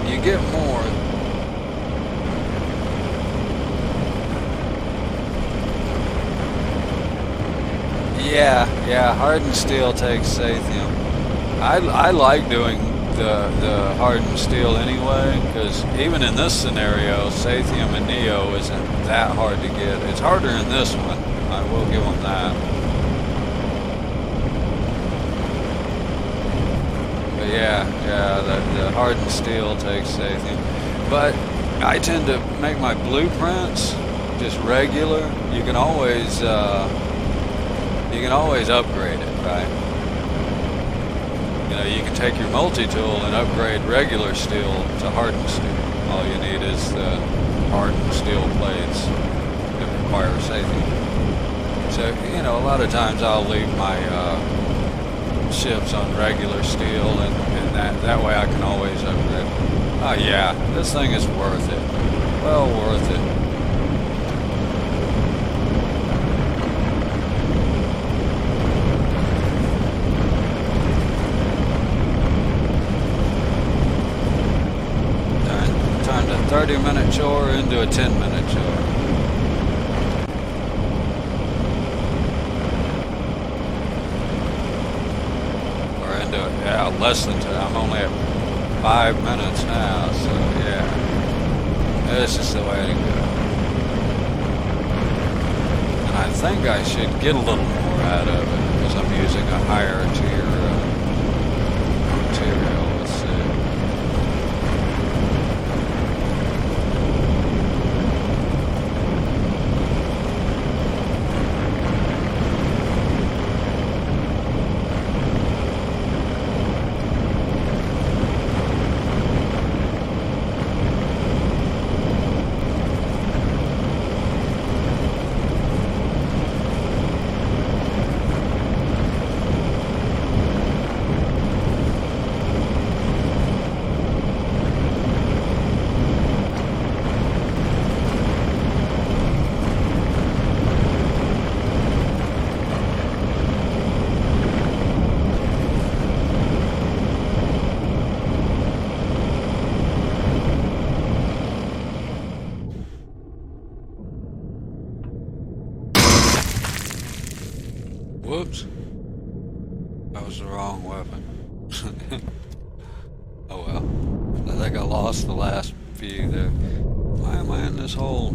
You get more. Yeah, hardened steel takes sathium. I like doing the hardened steel anyway, because even in this scenario, sathium and neo isn't that hard to get. It's harder in this one. I will give them that. But yeah, the hardened steel takes sathium. But I tend to make my blueprints just regular. You can always upgrade it, right? You know, you can take your multi-tool and upgrade regular steel to hardened steel. All you need is the hardened steel plates that require sathium. So, you know, a lot of times I'll leave my ships on regular steel, and that way I can always upgrade. Oh yeah, this thing is worth it. Well worth it. Turned a 30-minute chore into a 10-minute chore. Yeah, less than 10. I'm only at 5 minutes now, so yeah. This is the way to go. And I think I should get a little more out of it because I'm using a higher tier material. Let's see. Whoops. That was the wrong weapon. Oh well. I think I lost the last few there. Why am I in this hole?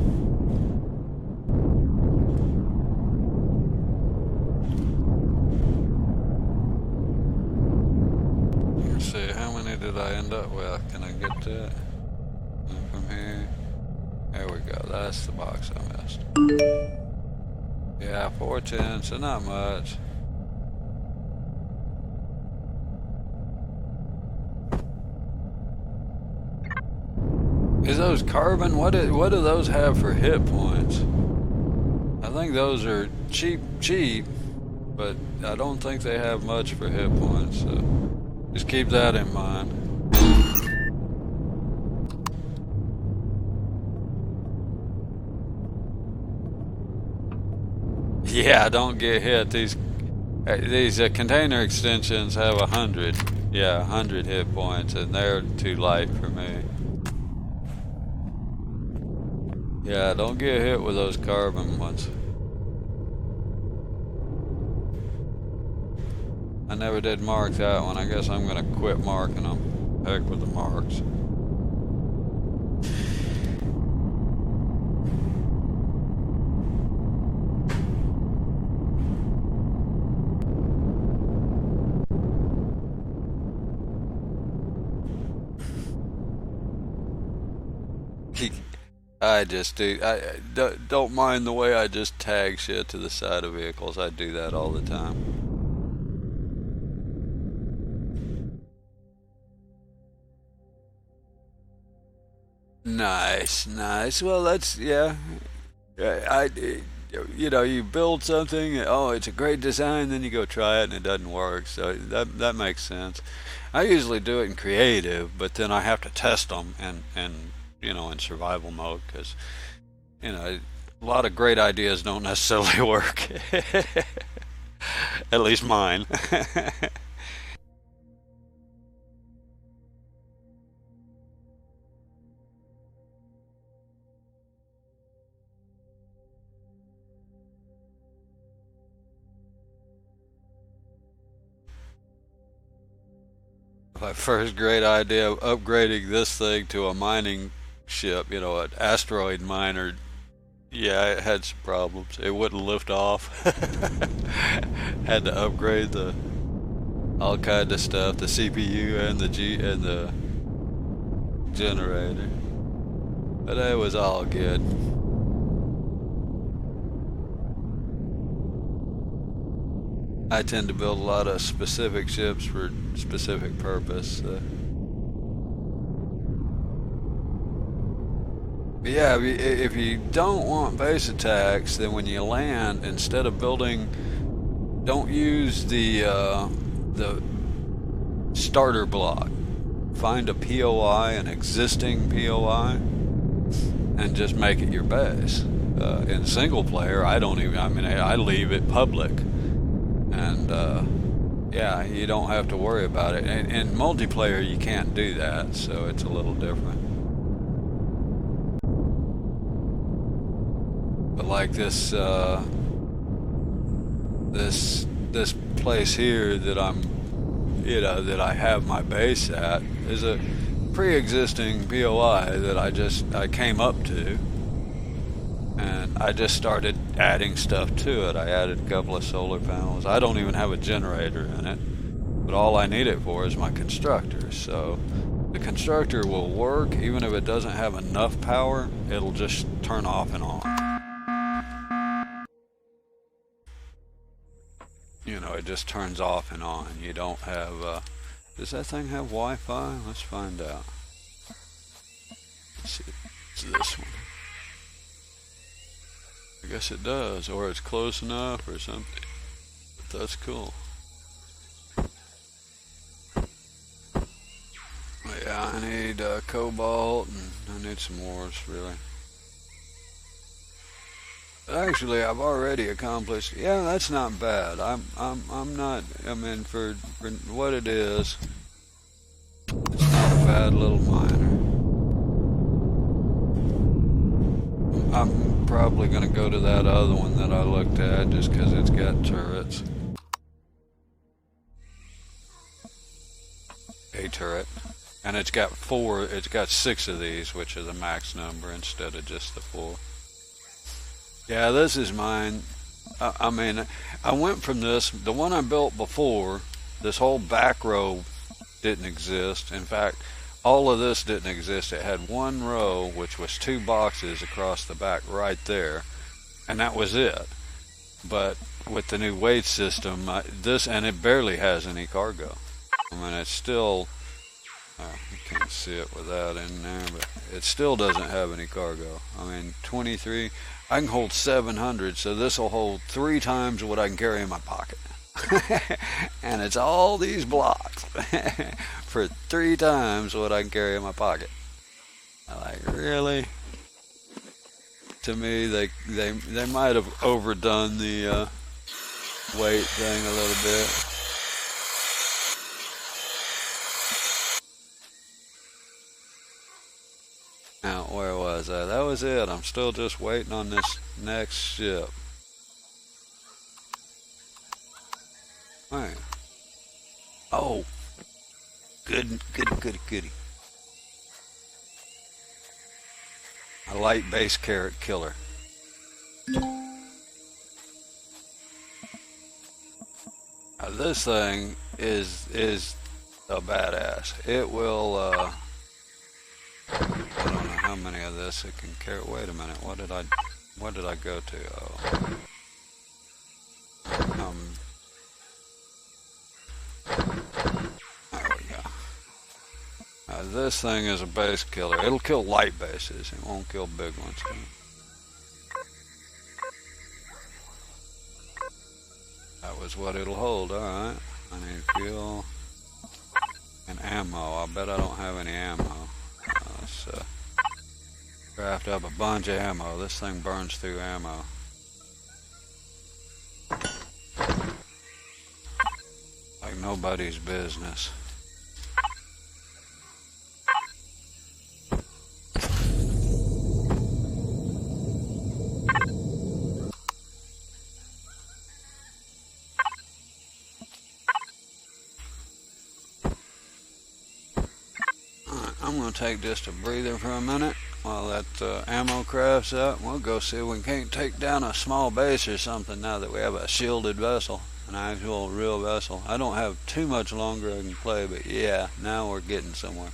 Let's see, how many did I end up with? Can I get that? From here. There we go. That's the box I missed. Yeah, 410, so not much. Is those carbon? What do those have for hit points? I think those are cheap, but I don't think they have much for hit points, so just keep that in mind. Yeah, don't get hit. These container extensions have 100. Yeah, 100 hit points, and they're too light for me. Yeah, don't get hit with those carbon ones. I never did mark that one. I guess I'm gonna quit marking them. Heck with the marks. I just do. I don't mind the way I just tag shit to the side of vehicles. I do that all the time. Nice, nice. Well, that's yeah. You know, you build something. Oh, it's a great design. Then you go try it and it doesn't work. So that makes sense. I usually do it in creative, but then I have to test them and you know in survival mode because you know a lot of great ideas don't necessarily work. At least mine. My first great idea of upgrading this thing to a mining ship, you know, an asteroid miner. Yeah, it had some problems. It wouldn't lift off. Had to upgrade the all kind of stuff, the CPU and the generator. But it was all good. I tend to build a lot of specific ships for specific purpose. But yeah, if you don't want base attacks, then when you land, instead of building, don't use the starter block. Find a POI, an existing POI, and just make it your base. In single player, I don't even. I mean, I leave it public, and yeah, you don't have to worry about it. In multiplayer, you can't do that, so it's a little different. But like this this place here that that I have my base at is a pre-existing POI that I came up to, and I just started adding stuff to it. I added a couple of solar panels. I don't even have a generator in it, but all I need it for is my constructor. So the constructor will work even if it doesn't have enough power. It'll just turn off and on. You know, it just turns off and on. You don't have, does that thing have Wi-Fi? Let's find out. Let's see, it's this one. I guess it does, or it's close enough or something. But that's cool. Yeah, I need cobalt, and I need some ores, really. Actually, I've already accomplished. Yeah, that's not bad. I'm not. I mean, for what it is, it's not a bad little miner. I'm probably gonna go to that other one that I looked at just because it's got turrets. A turret, and it's got 4. It's got 6 of these, which are the max number instead of just the 4. Yeah, this is mine. I mean, I went from this, the one I built before, this whole back row didn't exist. In fact, all of this didn't exist. It had one row, which was 2 boxes across the back right there, and that was it. But with the new weight system, and it barely has any cargo. I mean, it's still, you can't see it with that in there, but it still doesn't have any cargo. I mean, 23, I can hold 700, so this will hold 3 times what I can carry in my pocket. And it's all these blocks for 3 times what I can carry in my pocket. I'm like, really? To me, they might have overdone the weight thing a little bit. Now, where was I? That was it. I'm still just waiting on this next ship. Right. Oh, goody. A light base carrot killer. Now, this thing is a badass. It will. I don't know how many of this it can carry. Wait a minute. What did I go to? Oh. There we go. Now, this thing is a base killer. It'll kill light bases. It won't kill big ones. That was what it'll hold. All right. I need fuel and ammo. I bet I don't have any ammo. Let's craft up a bunch of ammo. This thing burns through ammo. Like nobody's business. gonna take just a breather for a minute while that ammo crafts up. We'll go see if we can't take down a small base or something now that we have a shielded vessel, an actual real vessel. I don't have too much longer I can play, but yeah, now we're getting somewhere.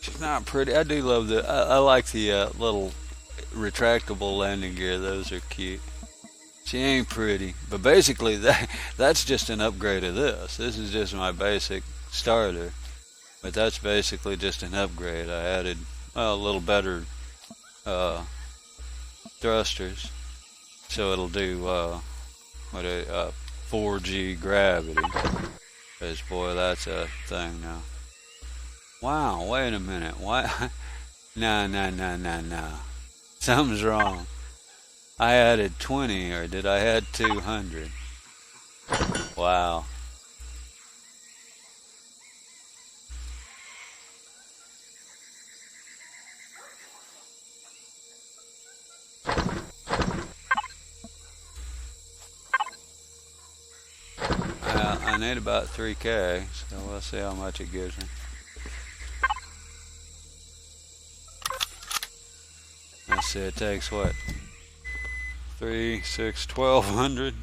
She's not pretty. I do love I like the little retractable landing gear. Those are cute. She ain't pretty, but basically that's just an upgrade of this. This is just my basic starter, but that's basically just an upgrade. I added a little better thrusters, so it'll do 4G gravity. Because boy, that's a thing now. Wow, wait a minute. Why? No. Something's wrong. I added 20, or did I add 200? Wow. I need about 3K, so we'll see how much it gives me. Let's see, it takes what? 3, 6, 1200.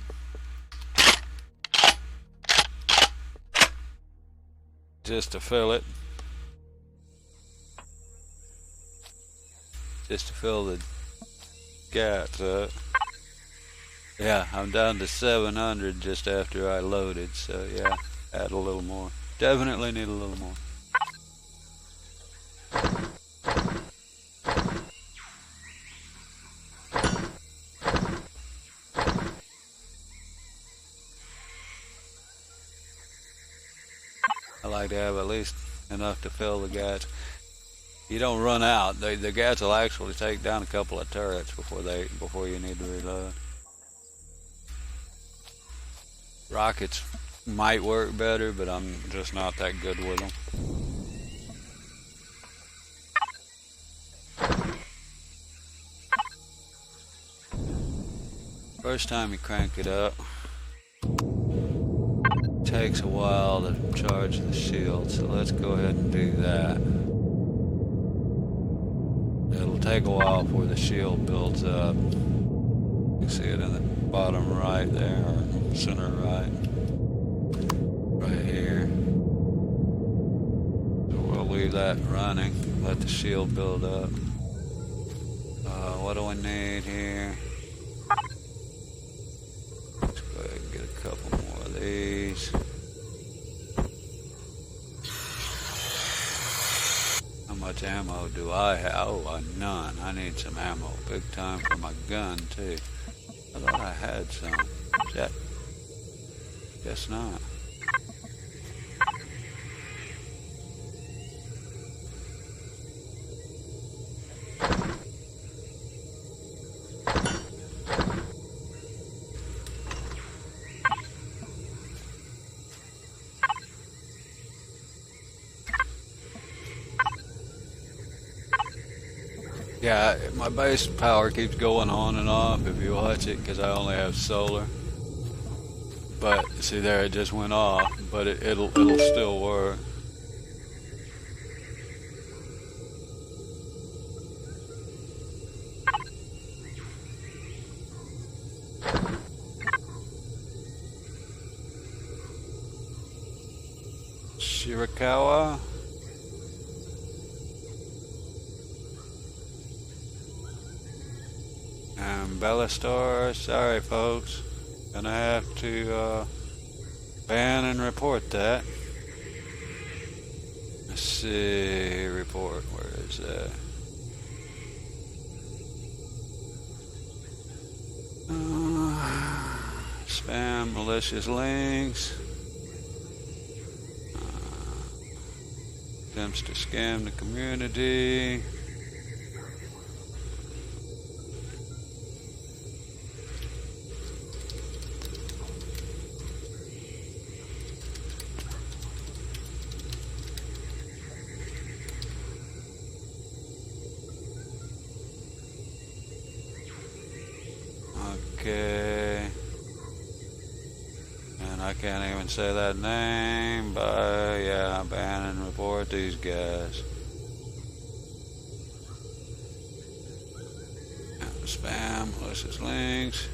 Just to fill it. Just to fill the gats up. Yeah, I'm down to 700 just after I loaded, so yeah, add a little more. Definitely need a little more. I like to have at least enough to fill the gats. You don't run out. The gats will actually take down a couple of turrets before you need to reload. Rockets might work better, but I'm just not that good with them. First time you crank it up, it takes a while to charge the shield, so let's go ahead and do that. It'll take a while before the shield builds up. You see it in the bottom right there, or center right. Right here. So we'll leave that running, let the shield build up. What do we need here? Let's go ahead and get a couple more of these. How much ammo do I have? Oh, none. I need some ammo. Big time for my gun, too. I thought I had some. Is that? Guess not. Yeah, my base power keeps going on and off if you watch it, because I only have solar. But see there, it just went off, but it'll still work. Shirakawa. And Bellastar, sorry folks, gonna have to ban and report that. Let's see, report, where is that? Spam, malicious links. Attempts to scam the community. Okay. And I can't even say that name, but yeah, ban and report these guys. Spam, malicious links.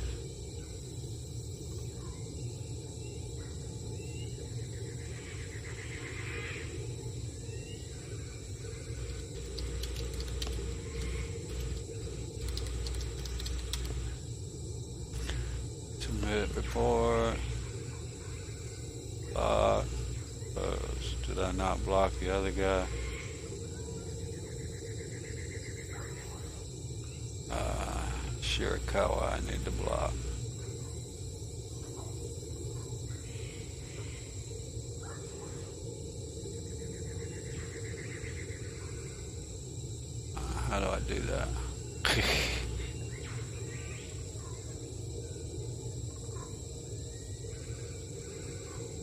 Submit report. Block. Did I not block the other guy? Shirakawa, I need to block. How do I do that?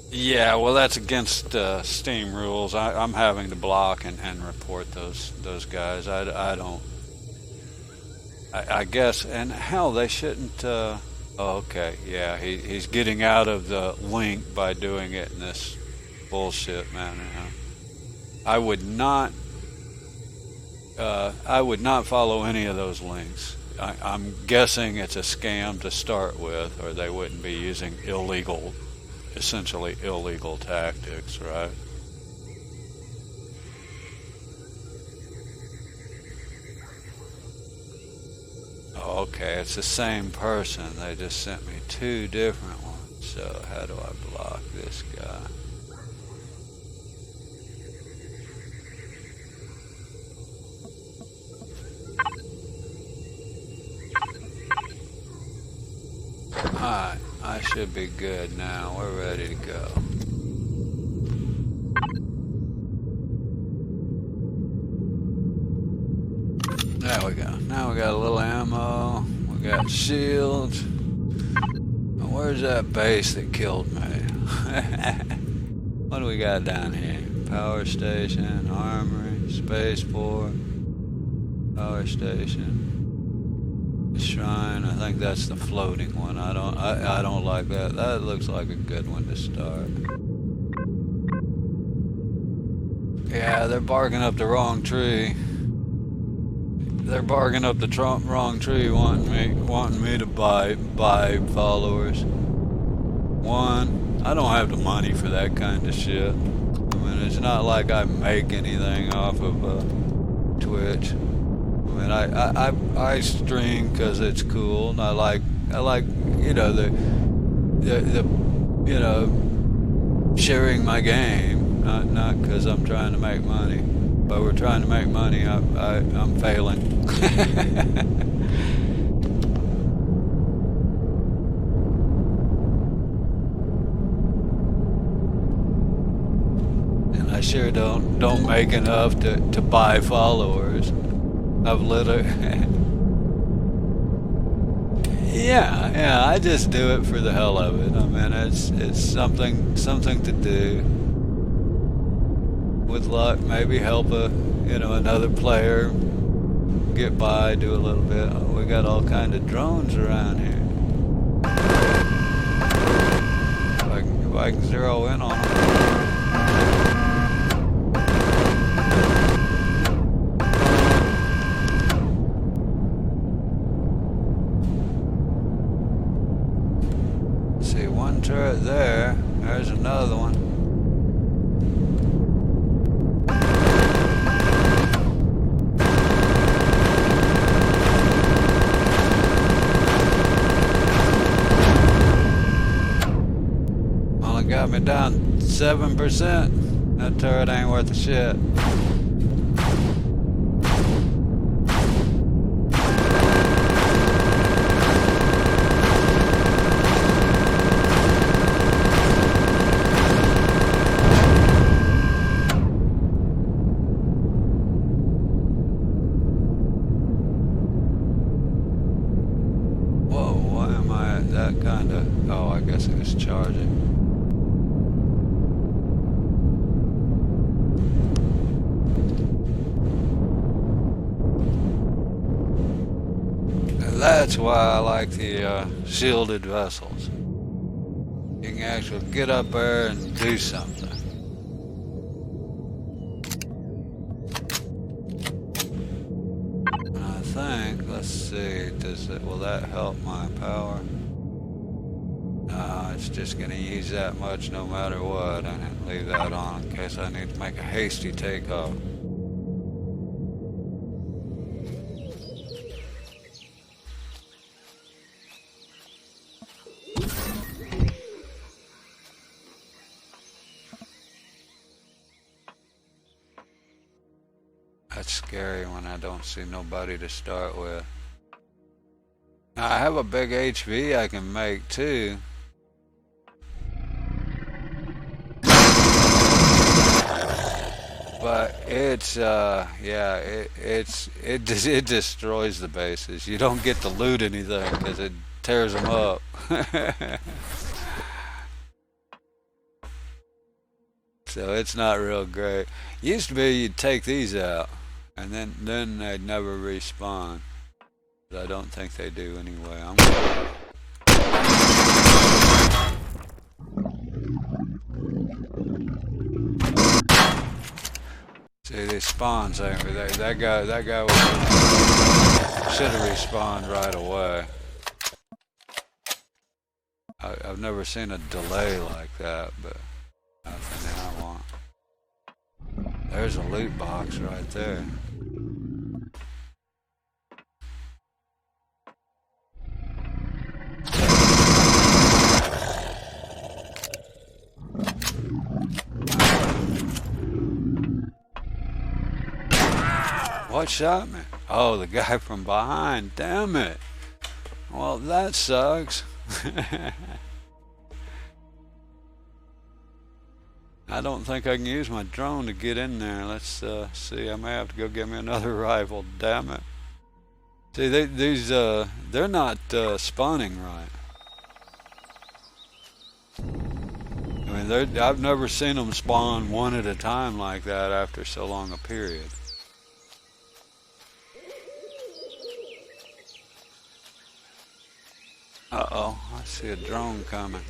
Yeah, well, that's against Steam rules. I'm having to block and report those guys. I don't. I guess, and hell, they shouldn't. Oh, okay, yeah, he's getting out of the link by doing it in this bullshit manner. Huh? I would not follow any of those links. I'm guessing it's a scam to start with, or they wouldn't be using essentially illegal tactics, right? Okay, it's the same person. They just sent me two different ones. So how do I block this guy? Alright, I should be good now. We're ready to go. There we go. Now we got a little ammo. We got shields. Where's that base that killed me? What do we got down here? Power station, armory, spaceport, power station, shrine. I think that's the floating one. I don't like that. That looks like a good one to start. Yeah, they're barking up the wrong tree. They're barking up the wrong tree, wanting me to buy followers. One, I don't have the money for that kind of shit. I mean, it's not like I make anything off of Twitch. I mean, I stream because it's cool, and I like you know the you know sharing my game, not because I'm trying to make money. But we're trying to make money. I'm failing. And I sure don't make enough to buy followers. I've literally yeah, I just do it for the hell of it. I mean, it's something to do. With luck, maybe help another player get by, do a little bit. Oh, we got all kind of drones around here. I can zero in on them. See, one turret there. There's another one. Only got me down 7%. That turret ain't worth a shit. Oh, I guess it was charging. That's why I like the shielded vessels. You can actually get up there and do something. I think, let's see, will that help my power? No, it's just going to use that much no matter what. I didn't leave that on in case I need to make a hasty takeoff. That's scary when I don't see nobody to start with. Now, I have a big HV I can make too. But it's yeah, it destroys the bases. You don't get to loot anything because it tears them up. So it's not real great. Used to be you'd take these out, and then they'd never respawn. But I don't think they do anyway. See, these spawns ain't that guy should have respawned right away. I've never seen a delay like that, but nothing I want. There's a loot box right there. What shot me? Oh, the guy from behind. Damn it. Well, that sucks. I don't think I can use my drone to get in there. Let's see. I may have to go get me another rifle. Damn it. See, they're not spawning right. I mean, I've never seen them spawn one at a time like that after so long a period. Uh-oh, I see a drone coming.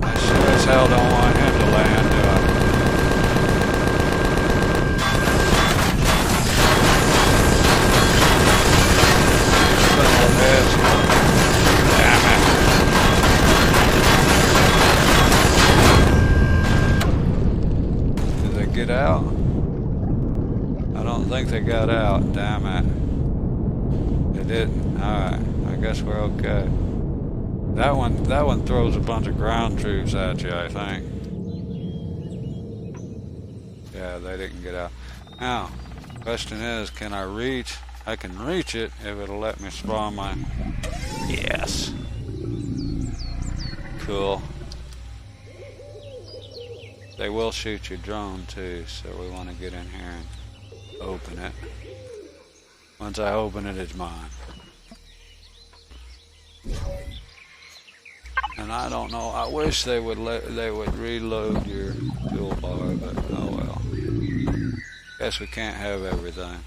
I sure as hell don't want him to land, do I? Damn it. Did they get out? I don't think they got out, damn it. They didn't. Alright, I guess we're okay. That one throws a bunch of ground troops at you, I think. Yeah, they didn't get out. Now, question is, can I reach? I can reach it if it'll let me spawn my... Yes. Cool. They will shoot your drone too, so we want to get in here and open it. Once I open it, it's mine. And I don't know. I wish they would reload your fuel bar, but oh well. Guess we can't have everything.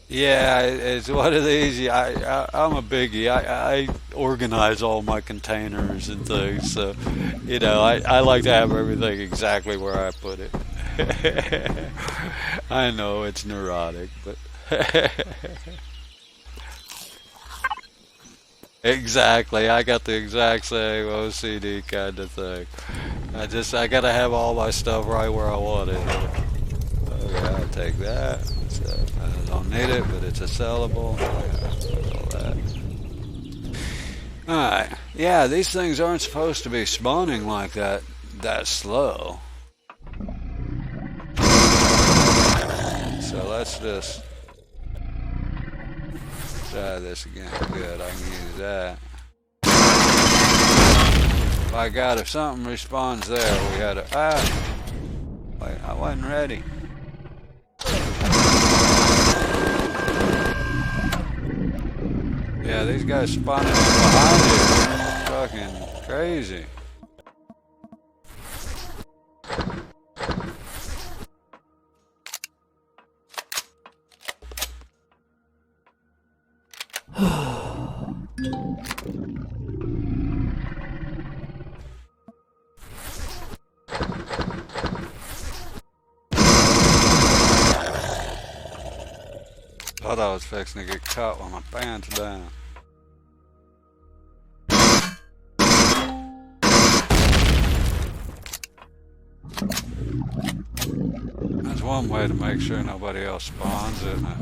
Yeah, it's one of these. I'm a biggie. I organize all my containers and things, so I like to have everything exactly where I put it. I know it's neurotic, but exactly, I got the exact same OCD kind of thing. I gotta have all my stuff right where I want it. Okay, I'll take that. So I don't need it, but it's a sellable. Yeah, all that. Alright. Yeah, these things aren't supposed to be spawning like that slow. So let's just try this again. Good, I can use that. By God, if something respawns there, we gotta... Wait, I wasn't ready. Yeah, these guys spawning behind you. Fucking crazy. Thought I was fixing to get caught with my pants down. That's one way to make sure nobody else spawns, isn't it?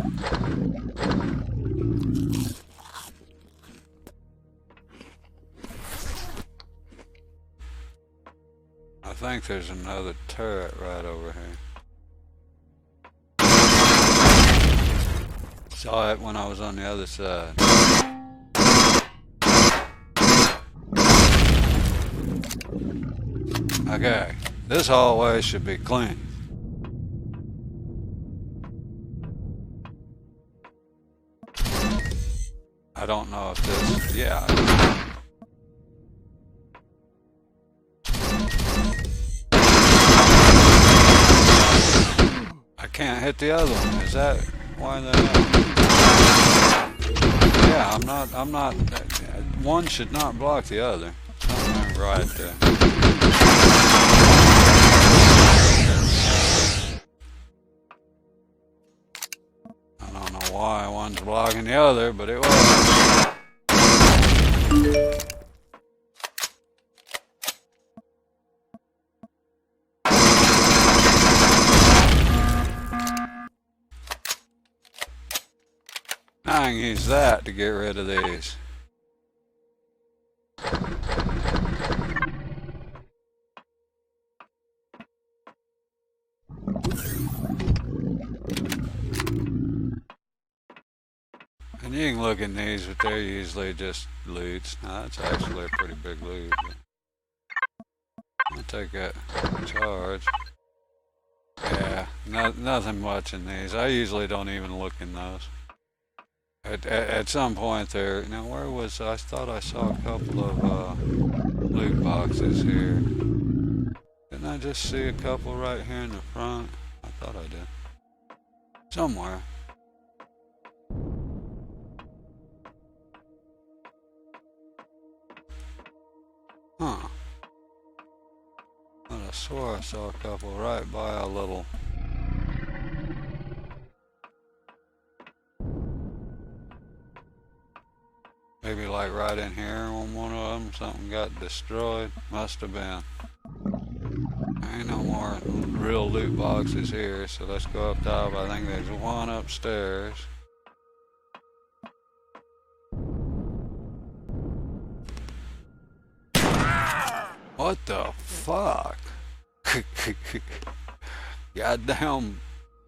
I think there's another turret right over here. Saw it when I was on the other side. Okay, this hallway should be clean. I don't know if this, yeah. I can't hit the other one. Is that why that? Yeah, I'm not, one should not block the other. Something right there. I don't know why one's blocking the other, but it was. I can use that to get rid of these. And you can look in these, but they're usually just loots. Now, that's actually a pretty big loot. I'll take that charge. Yeah, nothing much in these. I usually don't even look in those. At some point there, now where was, I thought I saw a couple of loot boxes here. Didn't I just see a couple right here in the front? I thought I did. Somewhere. Huh. But I swore I saw a couple right by a little... Maybe like right in here on one of them, something got destroyed. Must have been. There ain't no more real loot boxes here, so let's go up top. I think there's one upstairs. What the fuck? Goddamn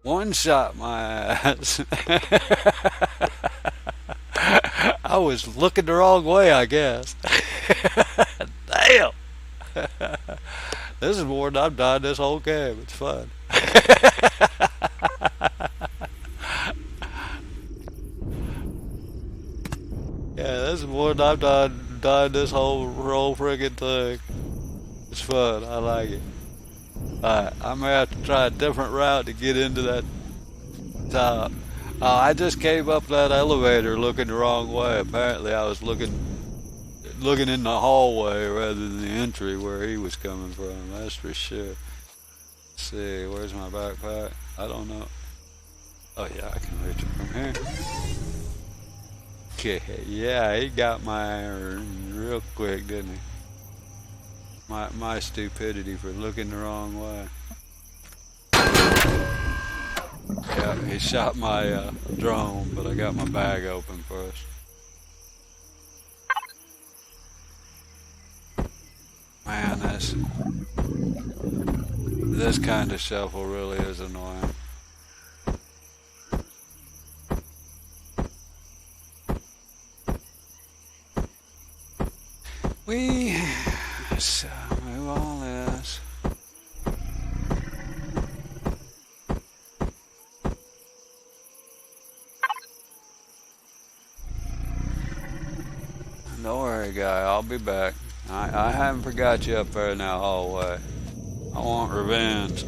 one shot my ass. I was looking the wrong way, I guess. Damn. This is more than I've done this whole game. It's fun. Yeah, this is more than I've done this whole friggin' thing. It's fun. I like it. Alright, I may have to try a different route to get into that top. I just came up that elevator looking the wrong way. Apparently, I was looking in the hallway rather than the entry where he was coming from. That's for sure. Let's see, where's my backpack? I don't know. Oh yeah, I can reach it from here. Okay, yeah, he got my iron real quick, didn't he? My stupidity for looking the wrong way. Yeah, he shot my drone, but I got my bag open first. Man, this kind of shuffle really is annoying. So move all this. Don't worry, guy. I'll be back. I haven't forgot you up there in that hallway. I want revenge.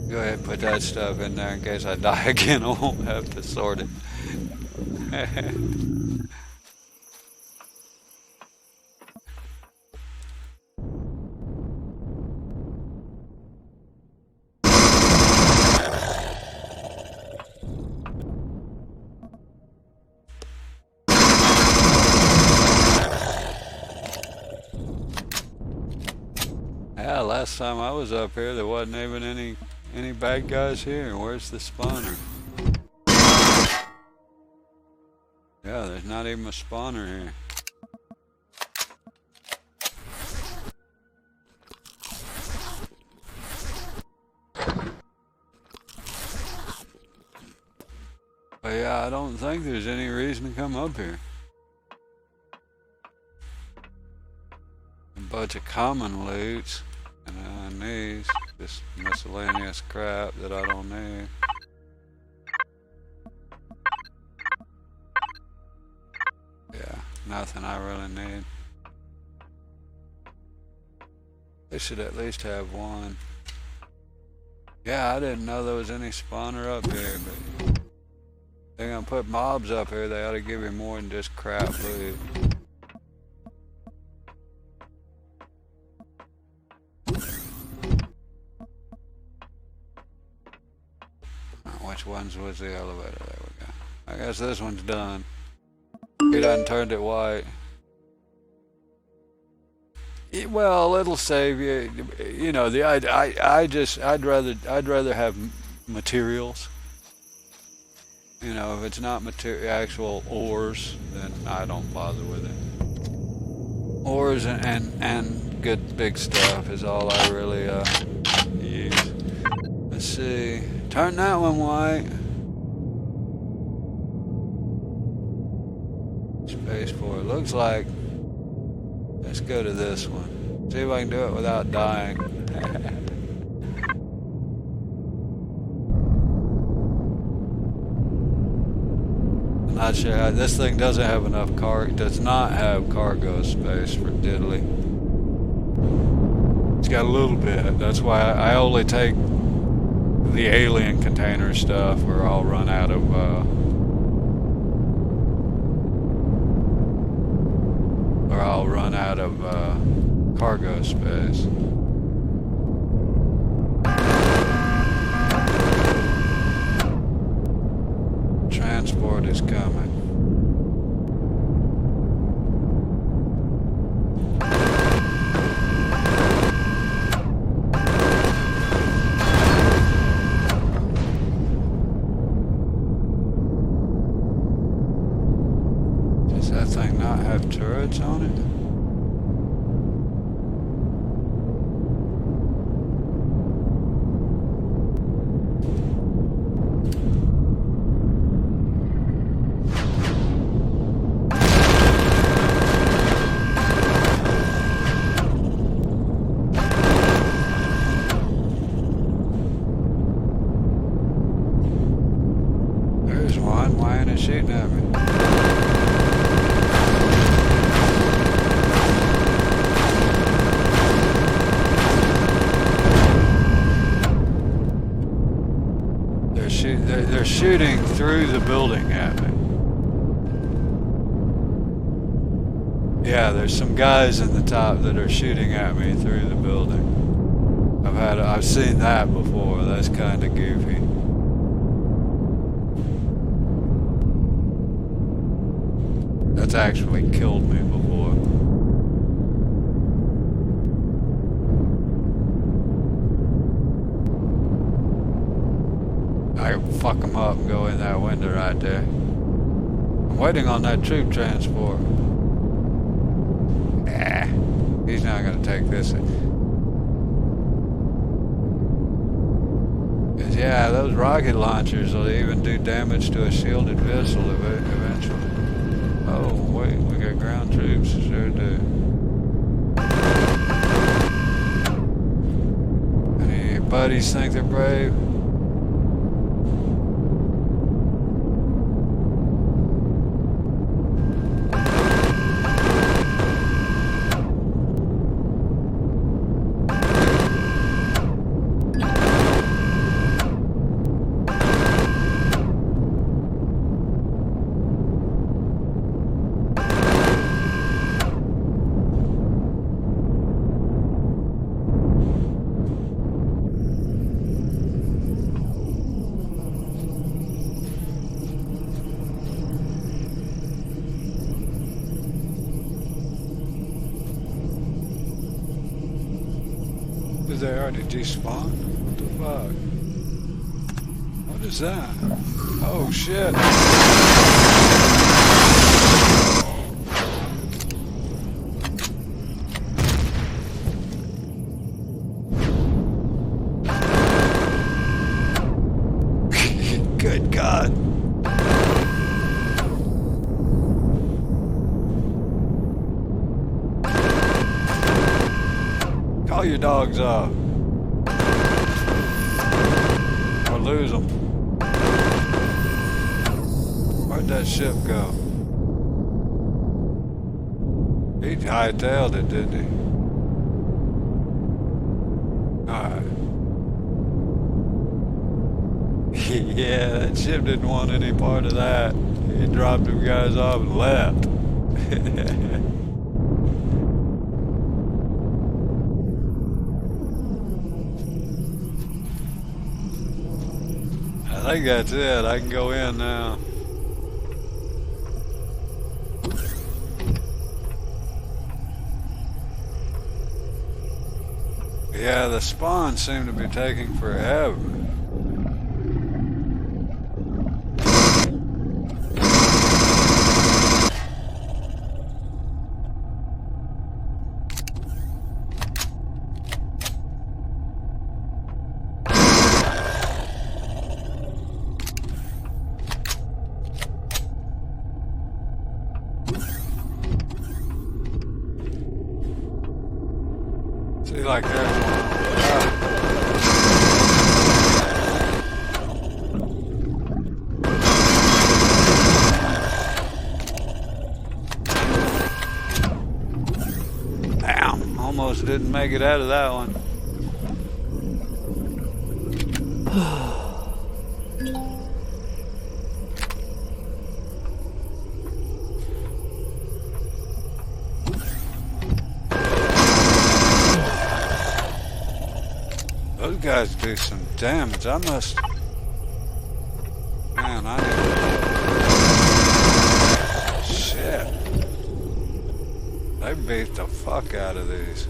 Go ahead and put that stuff in there in case I die again. I won't have to sort it. Yeah, last time I was up here, there wasn't even any bad guys here. Where's the spawner? Yeah, there's not even a spawner here. But yeah, I don't think there's any reason to come up here. A bunch of common loots. And these, just miscellaneous crap that I don't need. Yeah, nothing I really need. They should at least have one. Yeah, I didn't know there was any spawner up here, but they're gonna put mobs up here, they ought to give you more than just crap loot. Which ones was the elevator? There we go. I guess this one's done. He done turned it white. Well, it'll save you. You know, I'd rather have materials. You know, if it's not actual ores, then I don't bother with it. Ores and good big stuff is all I really use. Let's see. Turn that one white. Space 4. Looks like. Let's go to this one. See if I can do it without dying. I'm not sure. This thing doesn't have enough does not have cargo space for diddly. It's got a little bit. That's why I only take the alien container stuff, or I'll run out of cargo space. Transport is coming. Does that thing not have turrets on it? Shooting at me. through the building at me. Yeah, there's some guys in the top that are shooting at me through the building. I've seen that before. That's kind of goofy. That's actually killed me before. I can fuck them up and go in that window right there. I'm waiting on that troop transport. Nah, he's not gonna take this. Yeah, those rocket launchers will even do damage to a shielded vessel eventually. Oh, wait, we got ground troops. Sure do. Any of your buddies think they're brave? Did they already despawn? What the fuck? What is that? Oh shit. Good God. Call your dogs off. Or lose them. Where'd that ship go? He hightailed it, didn't he? Alright. Yeah, that ship didn't want any part of that. He dropped them guys off and left. I think that's it. I can go in now. Yeah, the spawns seem to be taking forever. See, like there's one. Damn, almost didn't make it out of that one. Those guys do some damage. I must... Man, I need to... Shit. They beat the fuck out of these.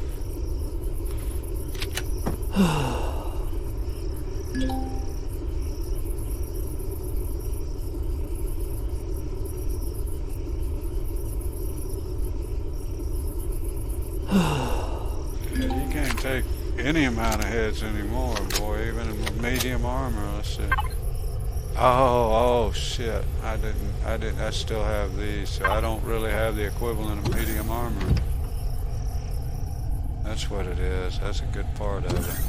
You can't take any amount of hits anymore, boy, even with medium armor. Let's see. Oh shit. I still have these, so I don't really have the equivalent of medium armor. That's what it is. That's a good part of it.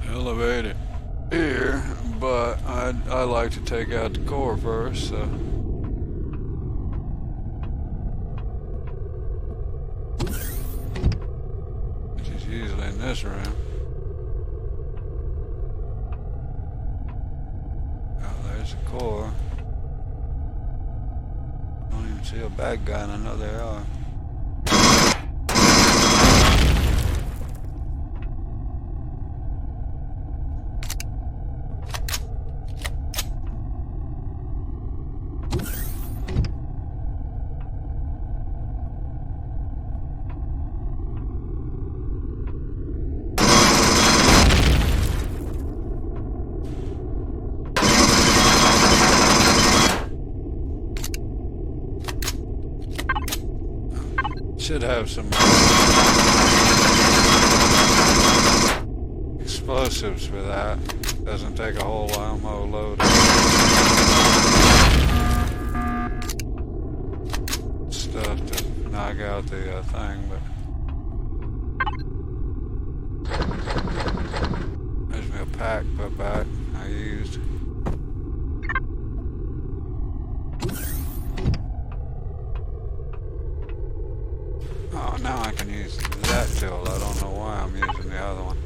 Elevator here, but I like to take out the core first, so. Which is usually in this room. Oh, there's the core. Don't even see a bad guy, and I know they are. Should have some explosives for that. Doesn't take a whole ammo load. Stuff to knock out the thing, but there's me a pack put back I used. Oh, now I can use that tool. I don't know why I'm using the other one.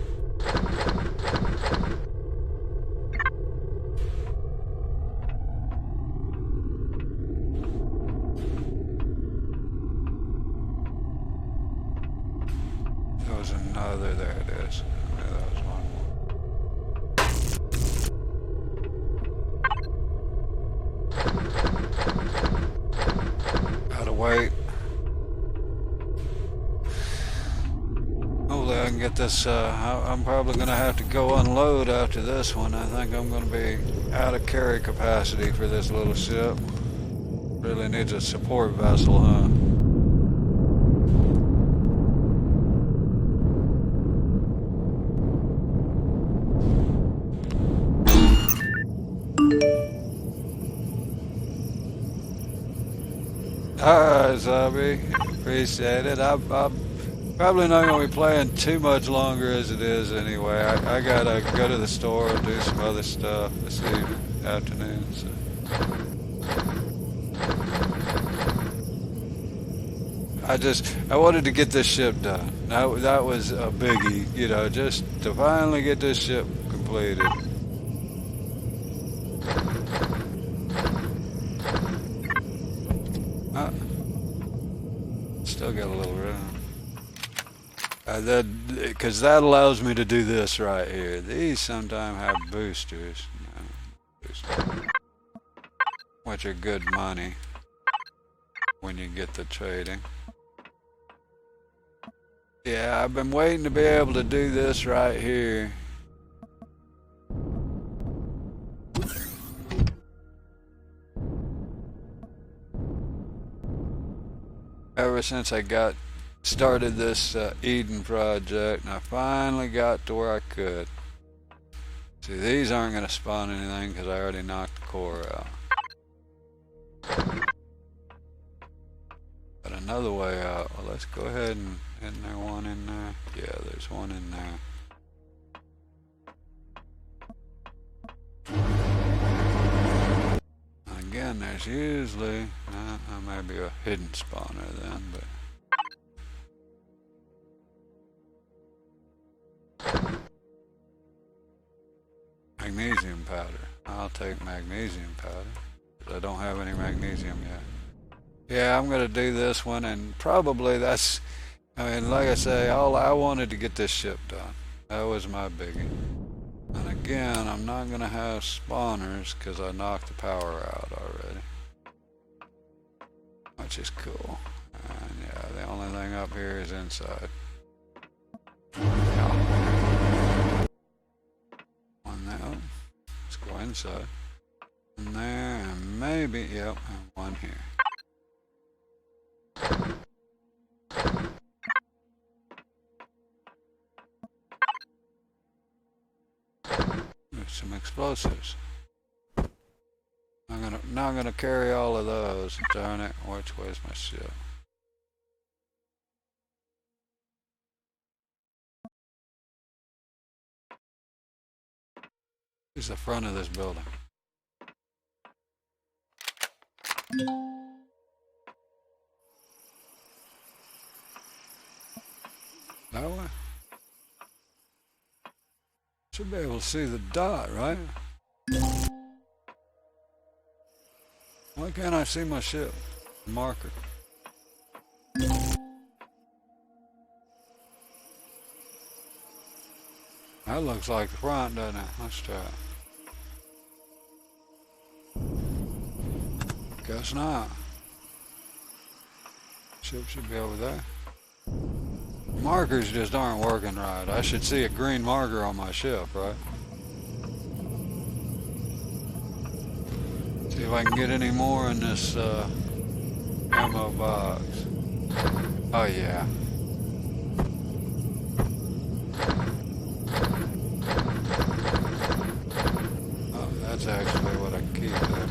There was another, there it is. Yeah, that was one more. Gotta wait. Hopefully I can get this, I'm probably going to have to go unload after this one. I think I'm going to be out of carry capacity for this little ship. Really needs a support vessel, huh? Alright, Zombie. Appreciate it. I'm probably not going to be playing too much longer as it is anyway. I gotta go to the store and do some other stuff this afternoon. So. I wanted to get this ship done. That was a biggie, you know, just to finally get this ship completed. Still got a little room. Because that allows me to do this right here. These sometimes have boosters, which are good money when you get the trading. Yeah, I've been waiting to be able to do this right here. Ever since I started this Eden project, and I finally got to where I could. See, these aren't going to spawn anything because I already knocked the core out. But another way out, well, let's go ahead and, isn't there one in there? Yeah, there's one in there. Again, there's usually, that might be a hidden spawner then, but magnesium powder. I'll take magnesium powder. I don't have any magnesium yet. Yeah, I'm gonna do this one, and probably that's, I mean, like I say, I wanted to get this ship done. That was my biggie. And again, I'm not gonna have spawners because I knocked the power out already. Which is cool. And yeah, the only thing up here is inside. Yeah. One there. Let's go inside. And there, and maybe, yep, and one here. There's some explosives. I'm gonna not gonna carry all of those. Darn it, which way's my ship? It's the front of this building. That way? Should be able to see the dot, right? Why can't I see my ship? Marker. That looks like the front, doesn't it? Let's try it. Guess not. Ship should be over there. Markers just aren't working right. I should see a green marker on my ship, right? See if I can get any more in this ammo box. Oh yeah. Oh, that's actually what I keep there.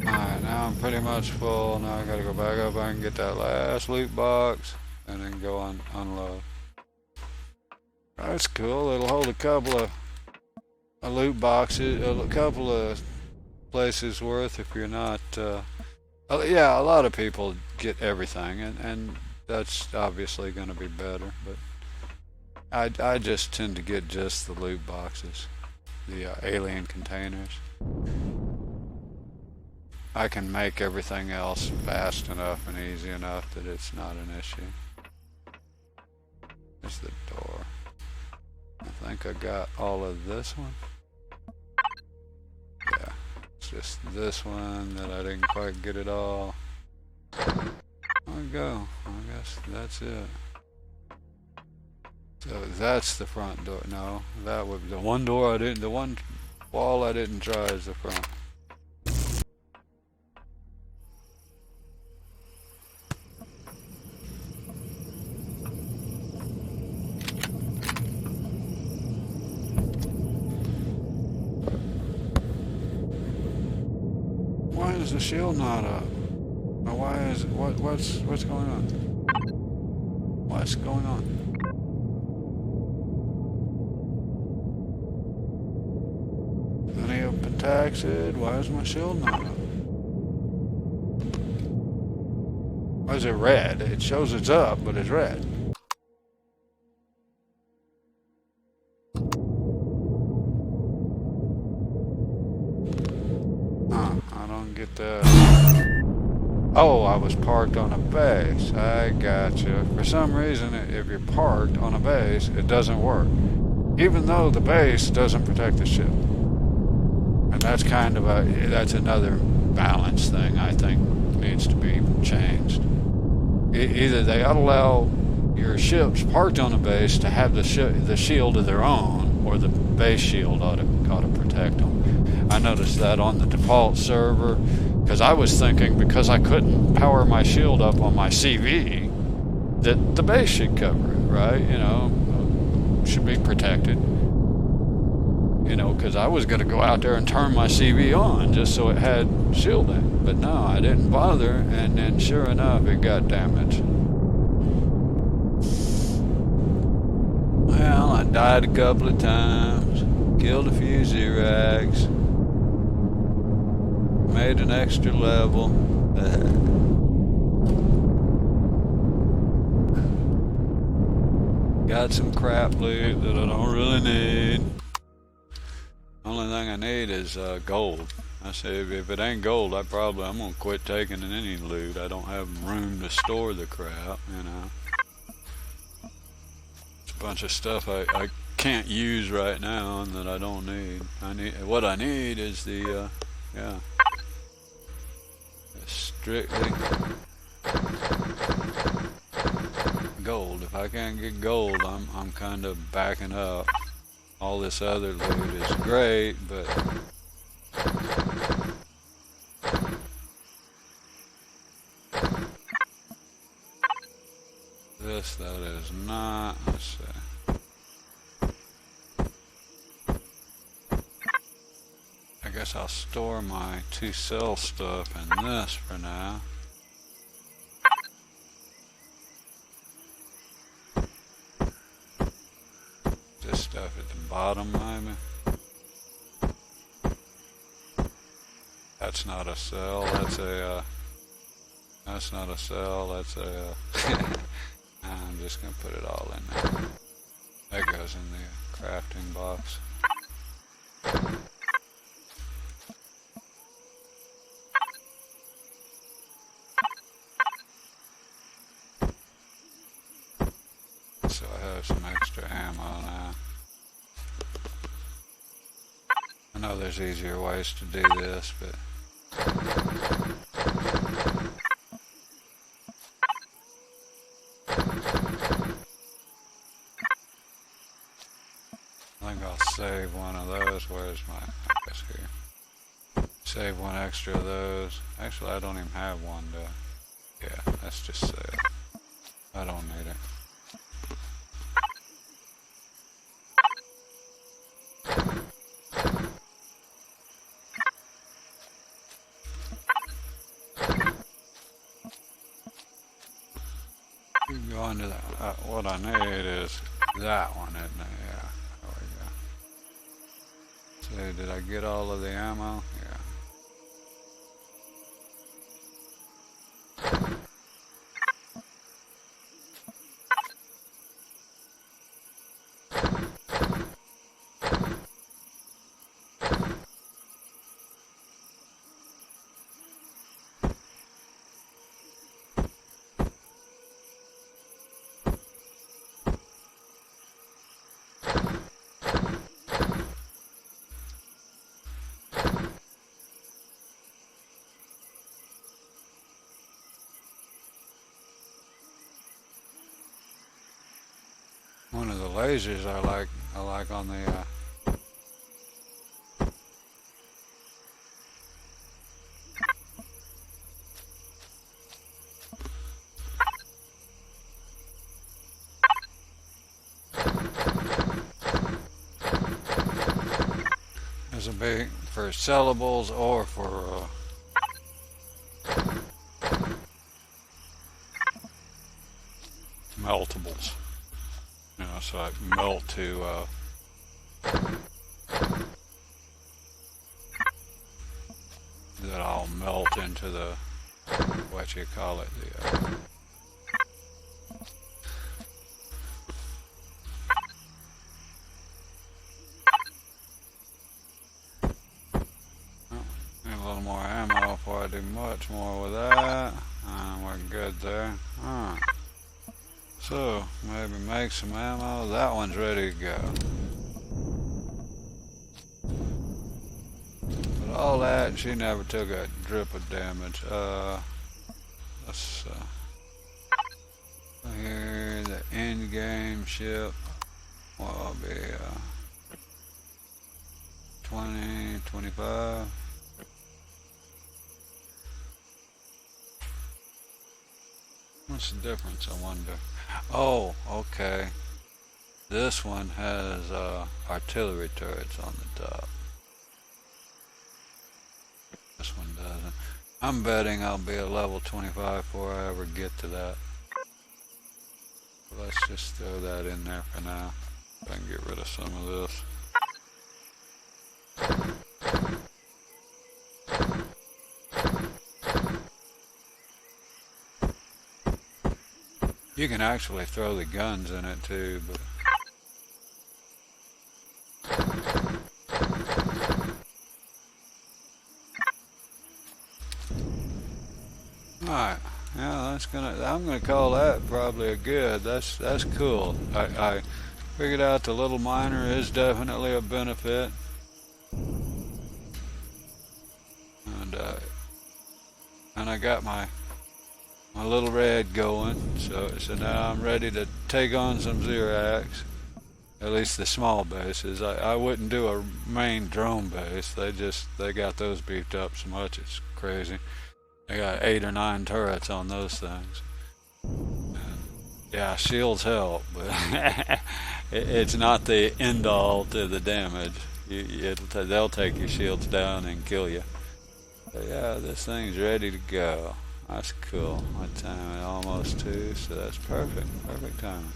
Alright, now I'm pretty much full. Now I gotta go back up. I can get that last loot box and then go on unload. That's cool. It'll hold a couple of loot boxes, a couple of places worth if you're not. Yeah, a lot of people get everything, and that's obviously going to be better. But I just tend to get just the loot boxes, the alien containers. I can make everything else fast enough and easy enough that it's not an issue. There's the door. I think I got all of this one. Yeah, it's just this one that I didn't quite get it all. There we go. I guess that's it. So that's the front door. No, that would be the one door I didn't, the one wall I didn't try is the front. Why is the shield not up? Or why is it, what's going on? What's going on? Any of Pentaxid? Why is my shield not up? Why is it red? It shows it's up, but it's red. I don't get that. Oh, I was parked on a base. I gotcha. For some reason, if you're parked on a base, it doesn't work. Even though the base doesn't protect the ship. And that's kind of that's another balance thing I think needs to be changed. Either they ought to allow your ships parked on a base to have the shield of their own, or the base shield ought to protect them. I noticed that on the default server, because I was thinking because I couldn't power my shield up on my CV, that the base should cover it, right? You know, should be protected. You know, because I was going to go out there and turn my CV on just so it had shielding. But no, I didn't bother, and then sure enough, it got damaged. Well, I died a couple of times, killed a few Zirags, made an extra level. Got some crap loot that I don't really need. Only thing I need is gold. I say if it ain't gold, I'm gonna quit taking any loot. I don't have room to store the crap, you know. It's a bunch of stuff I can't use right now and that I don't need. What I need is the yeah. Strictly gold. If I can't get gold, I'm kind of backing up. All this other loot is great, but that is not. Let's see. I guess guess I'll store my 2 cell stuff in this for now. This stuff at the bottom, maybe. That's not a cell. That's a. That's not a cell. That's a. I'm just gonna put it all in there. That goes in the crafting box. So I have some extra ammo now. I know there's easier ways to do this, but I think I'll save one of those. Where's my, I guess here. Save one extra of those. Actually, I don't even have one, do I? Yeah, that's just save. I don't need it. Go into that. What I need is that one, isn't it? Yeah, there we go. So, did I get all of the ammo? Yeah. One of the lasers I like on the as a big for sellables or for meltables. You know, so I melt to that I'll melt into the, what you call it, the need a little more ammo before I do much more with that. We're good there. Alright. So, maybe make some ammo. That one's ready to go. But all that, she never took a drip of damage. Let's here, the end game ship will be 20, 25. What's the difference, I wonder? Oh, okay. This one has artillery turrets on the top. This one doesn't. I'm betting I'll be a level 25 before I ever get to that. Let's just throw that in there for now. I can get rid of some of this. You can actually throw the guns in it too, but alright, yeah, I'm gonna call that probably a good. That's cool. I figured out the little miner is definitely a benefit. And I got my little red going, so now I'm ready to take on some Xerax, at least the small bases. I wouldn't do a main drone base. They got those beefed up so much it's crazy. They got 8 or 9 turrets on those things. And yeah, shields help, but it's not the end all to the damage. they'll take your shields down and kill you. So yeah, this thing's ready to go. That's cool. My time is almost 2, so that's perfect. Perfect timing.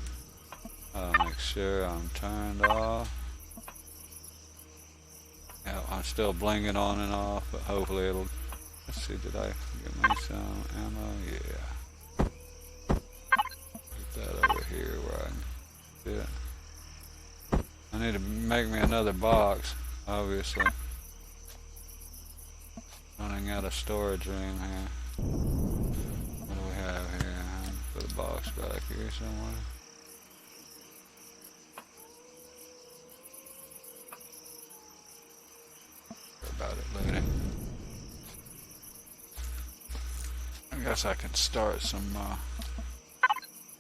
I'll make sure I'm turned off. Yeah, I'm still blinking on and off, but hopefully it'll... Let's see, did I get me some ammo? Yeah. Put that over here where I can see it. I need to make me another box, obviously. Running out of storage room here. What do we have here? Put a box back here somewhere. About it later. I guess I can start some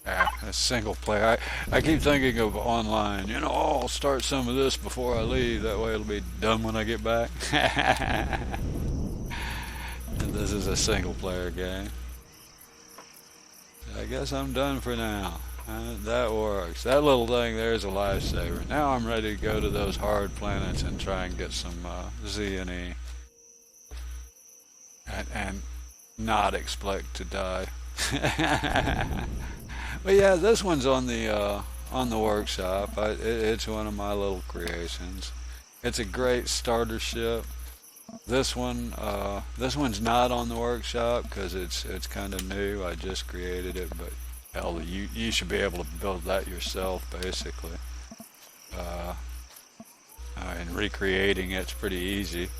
a single player. I keep thinking of online, you know, oh, I'll start some of this before I leave, that way it'll be done when I get back. And this is a single player game. I guess I'm done for now. That works. That little thing there is a lifesaver. Now I'm ready to go to those hard planets and try and get some Z and E. And not expect to die. But yeah, this one's on the workshop. It's one of my little creations. It's a great starter ship. This one's not on the workshop because it's kind of new. I just created it, but hell, you should be able to build that yourself, basically. And recreating it's pretty easy.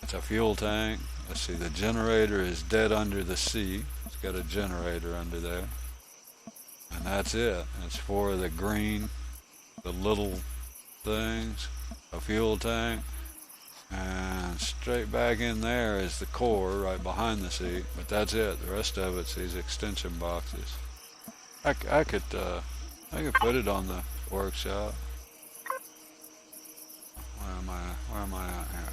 It's a fuel tank. Let's see, the generator is dead under the sea. It's got a generator under there. And that's it. It's for the green, the little things, a fuel tank. And straight back in there is the core right behind the seat. But that's it. The rest of it's these extension boxes. I could put it on the workshop. Where am I at here?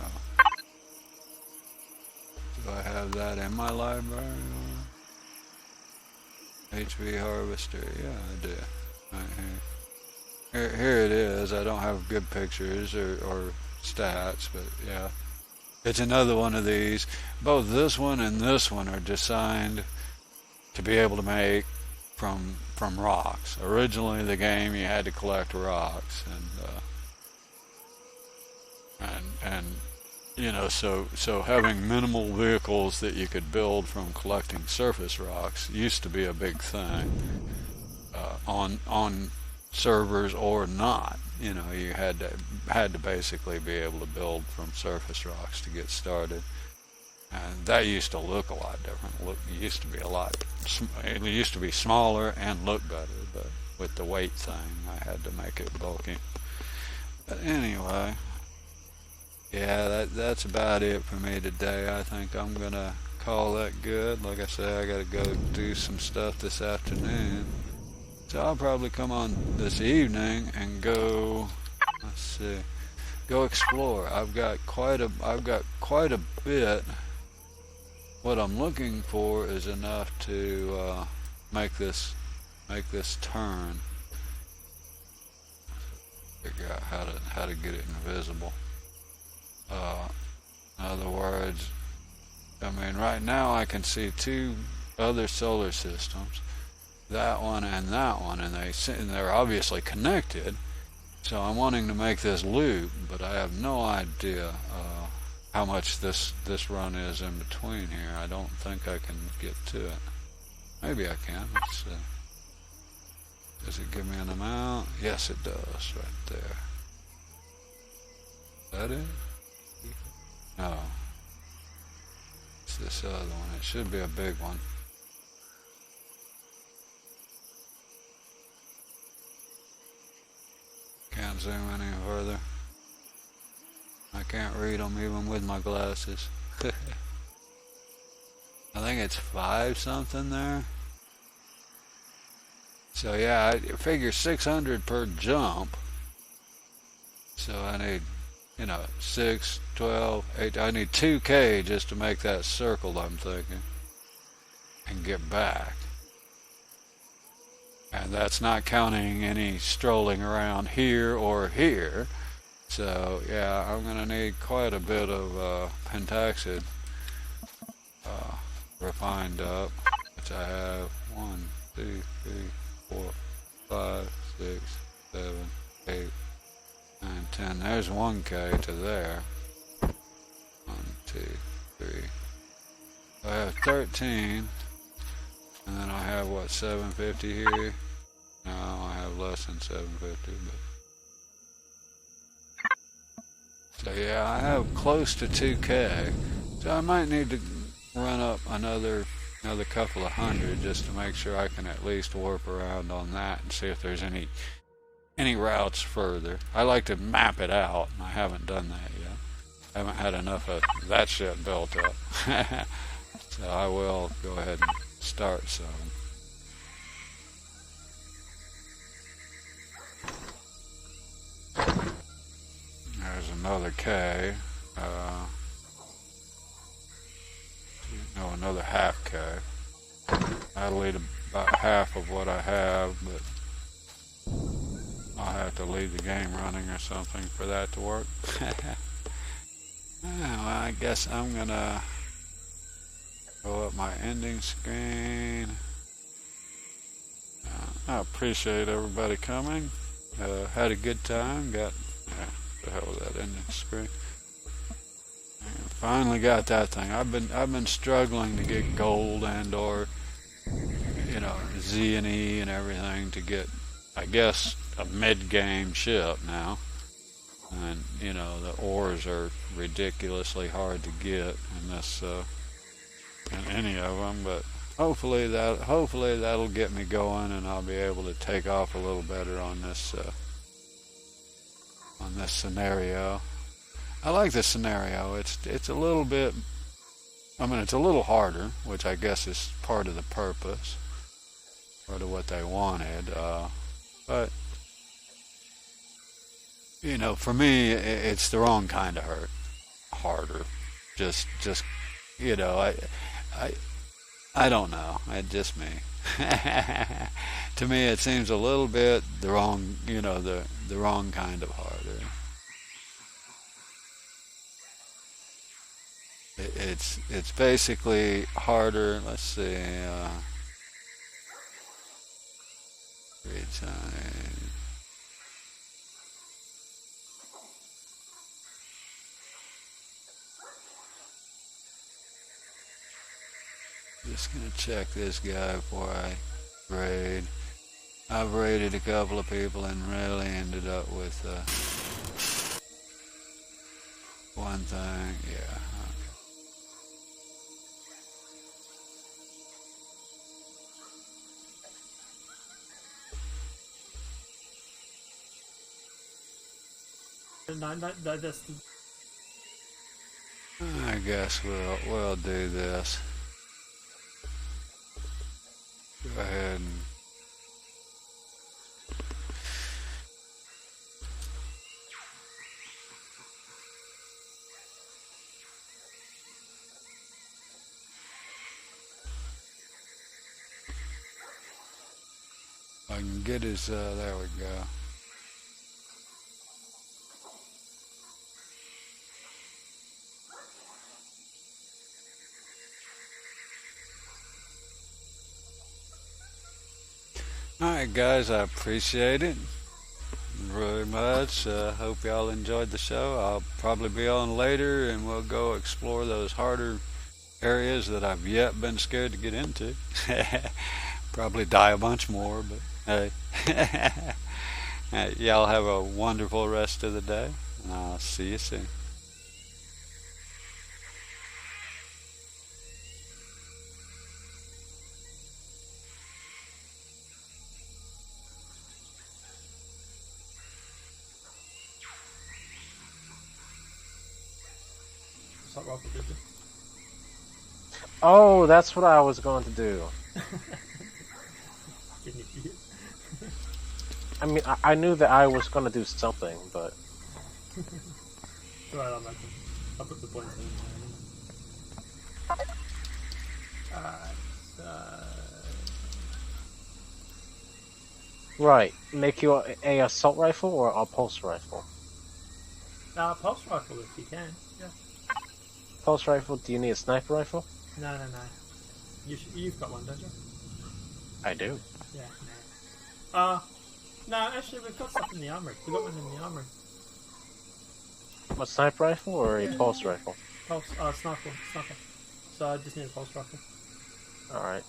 Do I have that in my library? HV harvester, yeah, I do. Right here. Here it is. I don't have good pictures or stats, but yeah. It's another one of these. Both this one and this one are designed to be able to make from rocks. Originally, the game you had to collect rocks, and you know, so having minimal vehicles that you could build from collecting surface rocks used to be a big thing on servers or not. You know, you had to basically be able to build from surface rocks to get started, and that used to look a lot different. It used to be smaller and look better, but with the weight thing, I had to make it bulky. But anyway. Yeah, that's about it for me today. I think I'm gonna call that good. Like I said, I gotta go do some stuff this afternoon. So I'll probably come on this evening and go, let's see, go explore. I've got quite a bit. What I'm looking for is enough to make this turn. Figure out how to get it invisible. In other words, I mean, right now I can see 2 other solar systems, that one and that one, and they're obviously connected. So I'm wanting to make this loop, but I have no idea how much this run is in between here. I don't think I can get to it. Maybe I can. Let's see. Does it give me an amount? Yes, it does, right there. Is that it? No. It's this other one. It should be a big one. Can't zoom any further. I can't read them even with my glasses. I think it's 5 something there. So yeah, I figure 600 per jump. So I need, 6, 12, 8, I need 2K just to make that circle, I'm thinking, and get back. And that's not counting any strolling around here or here. So yeah, I'm gonna need quite a bit of pentaxid refined up, which I have 1, 2, 3, 4, 5, 6, 7, 8, 9, 10. There's 1K to there. 1, 2, 3. I have 13, and then I have what, 750 here? No, I have less than 750, but so yeah, I have close to 2K. So I might need to run up another couple of hundred just to make sure I can at least warp around on that and see if there's any routes further. I like to map it out, and I haven't done that yet. I haven't had enough of that shit built up. So I will go ahead and start some. There's another K. No, another half K. That'll eat about half of what I have, but I'll have to leave the game running or something for that to work. Well, I guess I'm gonna go up my ending screen. I appreciate everybody coming. Had a good time. Got the hell was that ending screen? Finally got that thing. I've been struggling to get gold and or Z and E and everything to get, I guess, a mid-game ship now. And the ores are ridiculously hard to get in this in any of them, but hopefully that'll get me going, and I'll be able to take off a little better on this scenario. I like this scenario. It's a little bit. I mean, it's a little harder, which I guess is part of the purpose, part of what they wanted. But for me, it's the wrong kind of harder. Just I don't know. It's just me. To me, it seems a little bit the wrong, the wrong kind of harder. It's basically harder. Let's see. Resign. Just gonna check this guy before I raid. I've raided a couple of people and really ended up with one thing. Yeah. I guess we'll do this. Go ahead and I can get his there we go. Alright guys, I appreciate it very much. Hope y'all enjoyed the show. I'll probably be on later and we'll go explore those harder areas that I've yet been scared to get into. Probably die a bunch more, but hey. Y'all have a wonderful rest of the day, and I'll see you soon. Oh, that's what I was going to do. I mean, I knew that I was going to do something, but... Well, I'll put the points in. Right, make you a assault rifle or a pulse rifle? Pulse rifle if you can. Yeah. Pulse rifle, do you need a sniper rifle? No. You've got one, don't you? I do. Yeah, no, actually, we've got stuff in the armory. We've got one in the armory. What, sniper rifle or a pulse rifle? Sniper. So I just need a pulse rifle. Alright.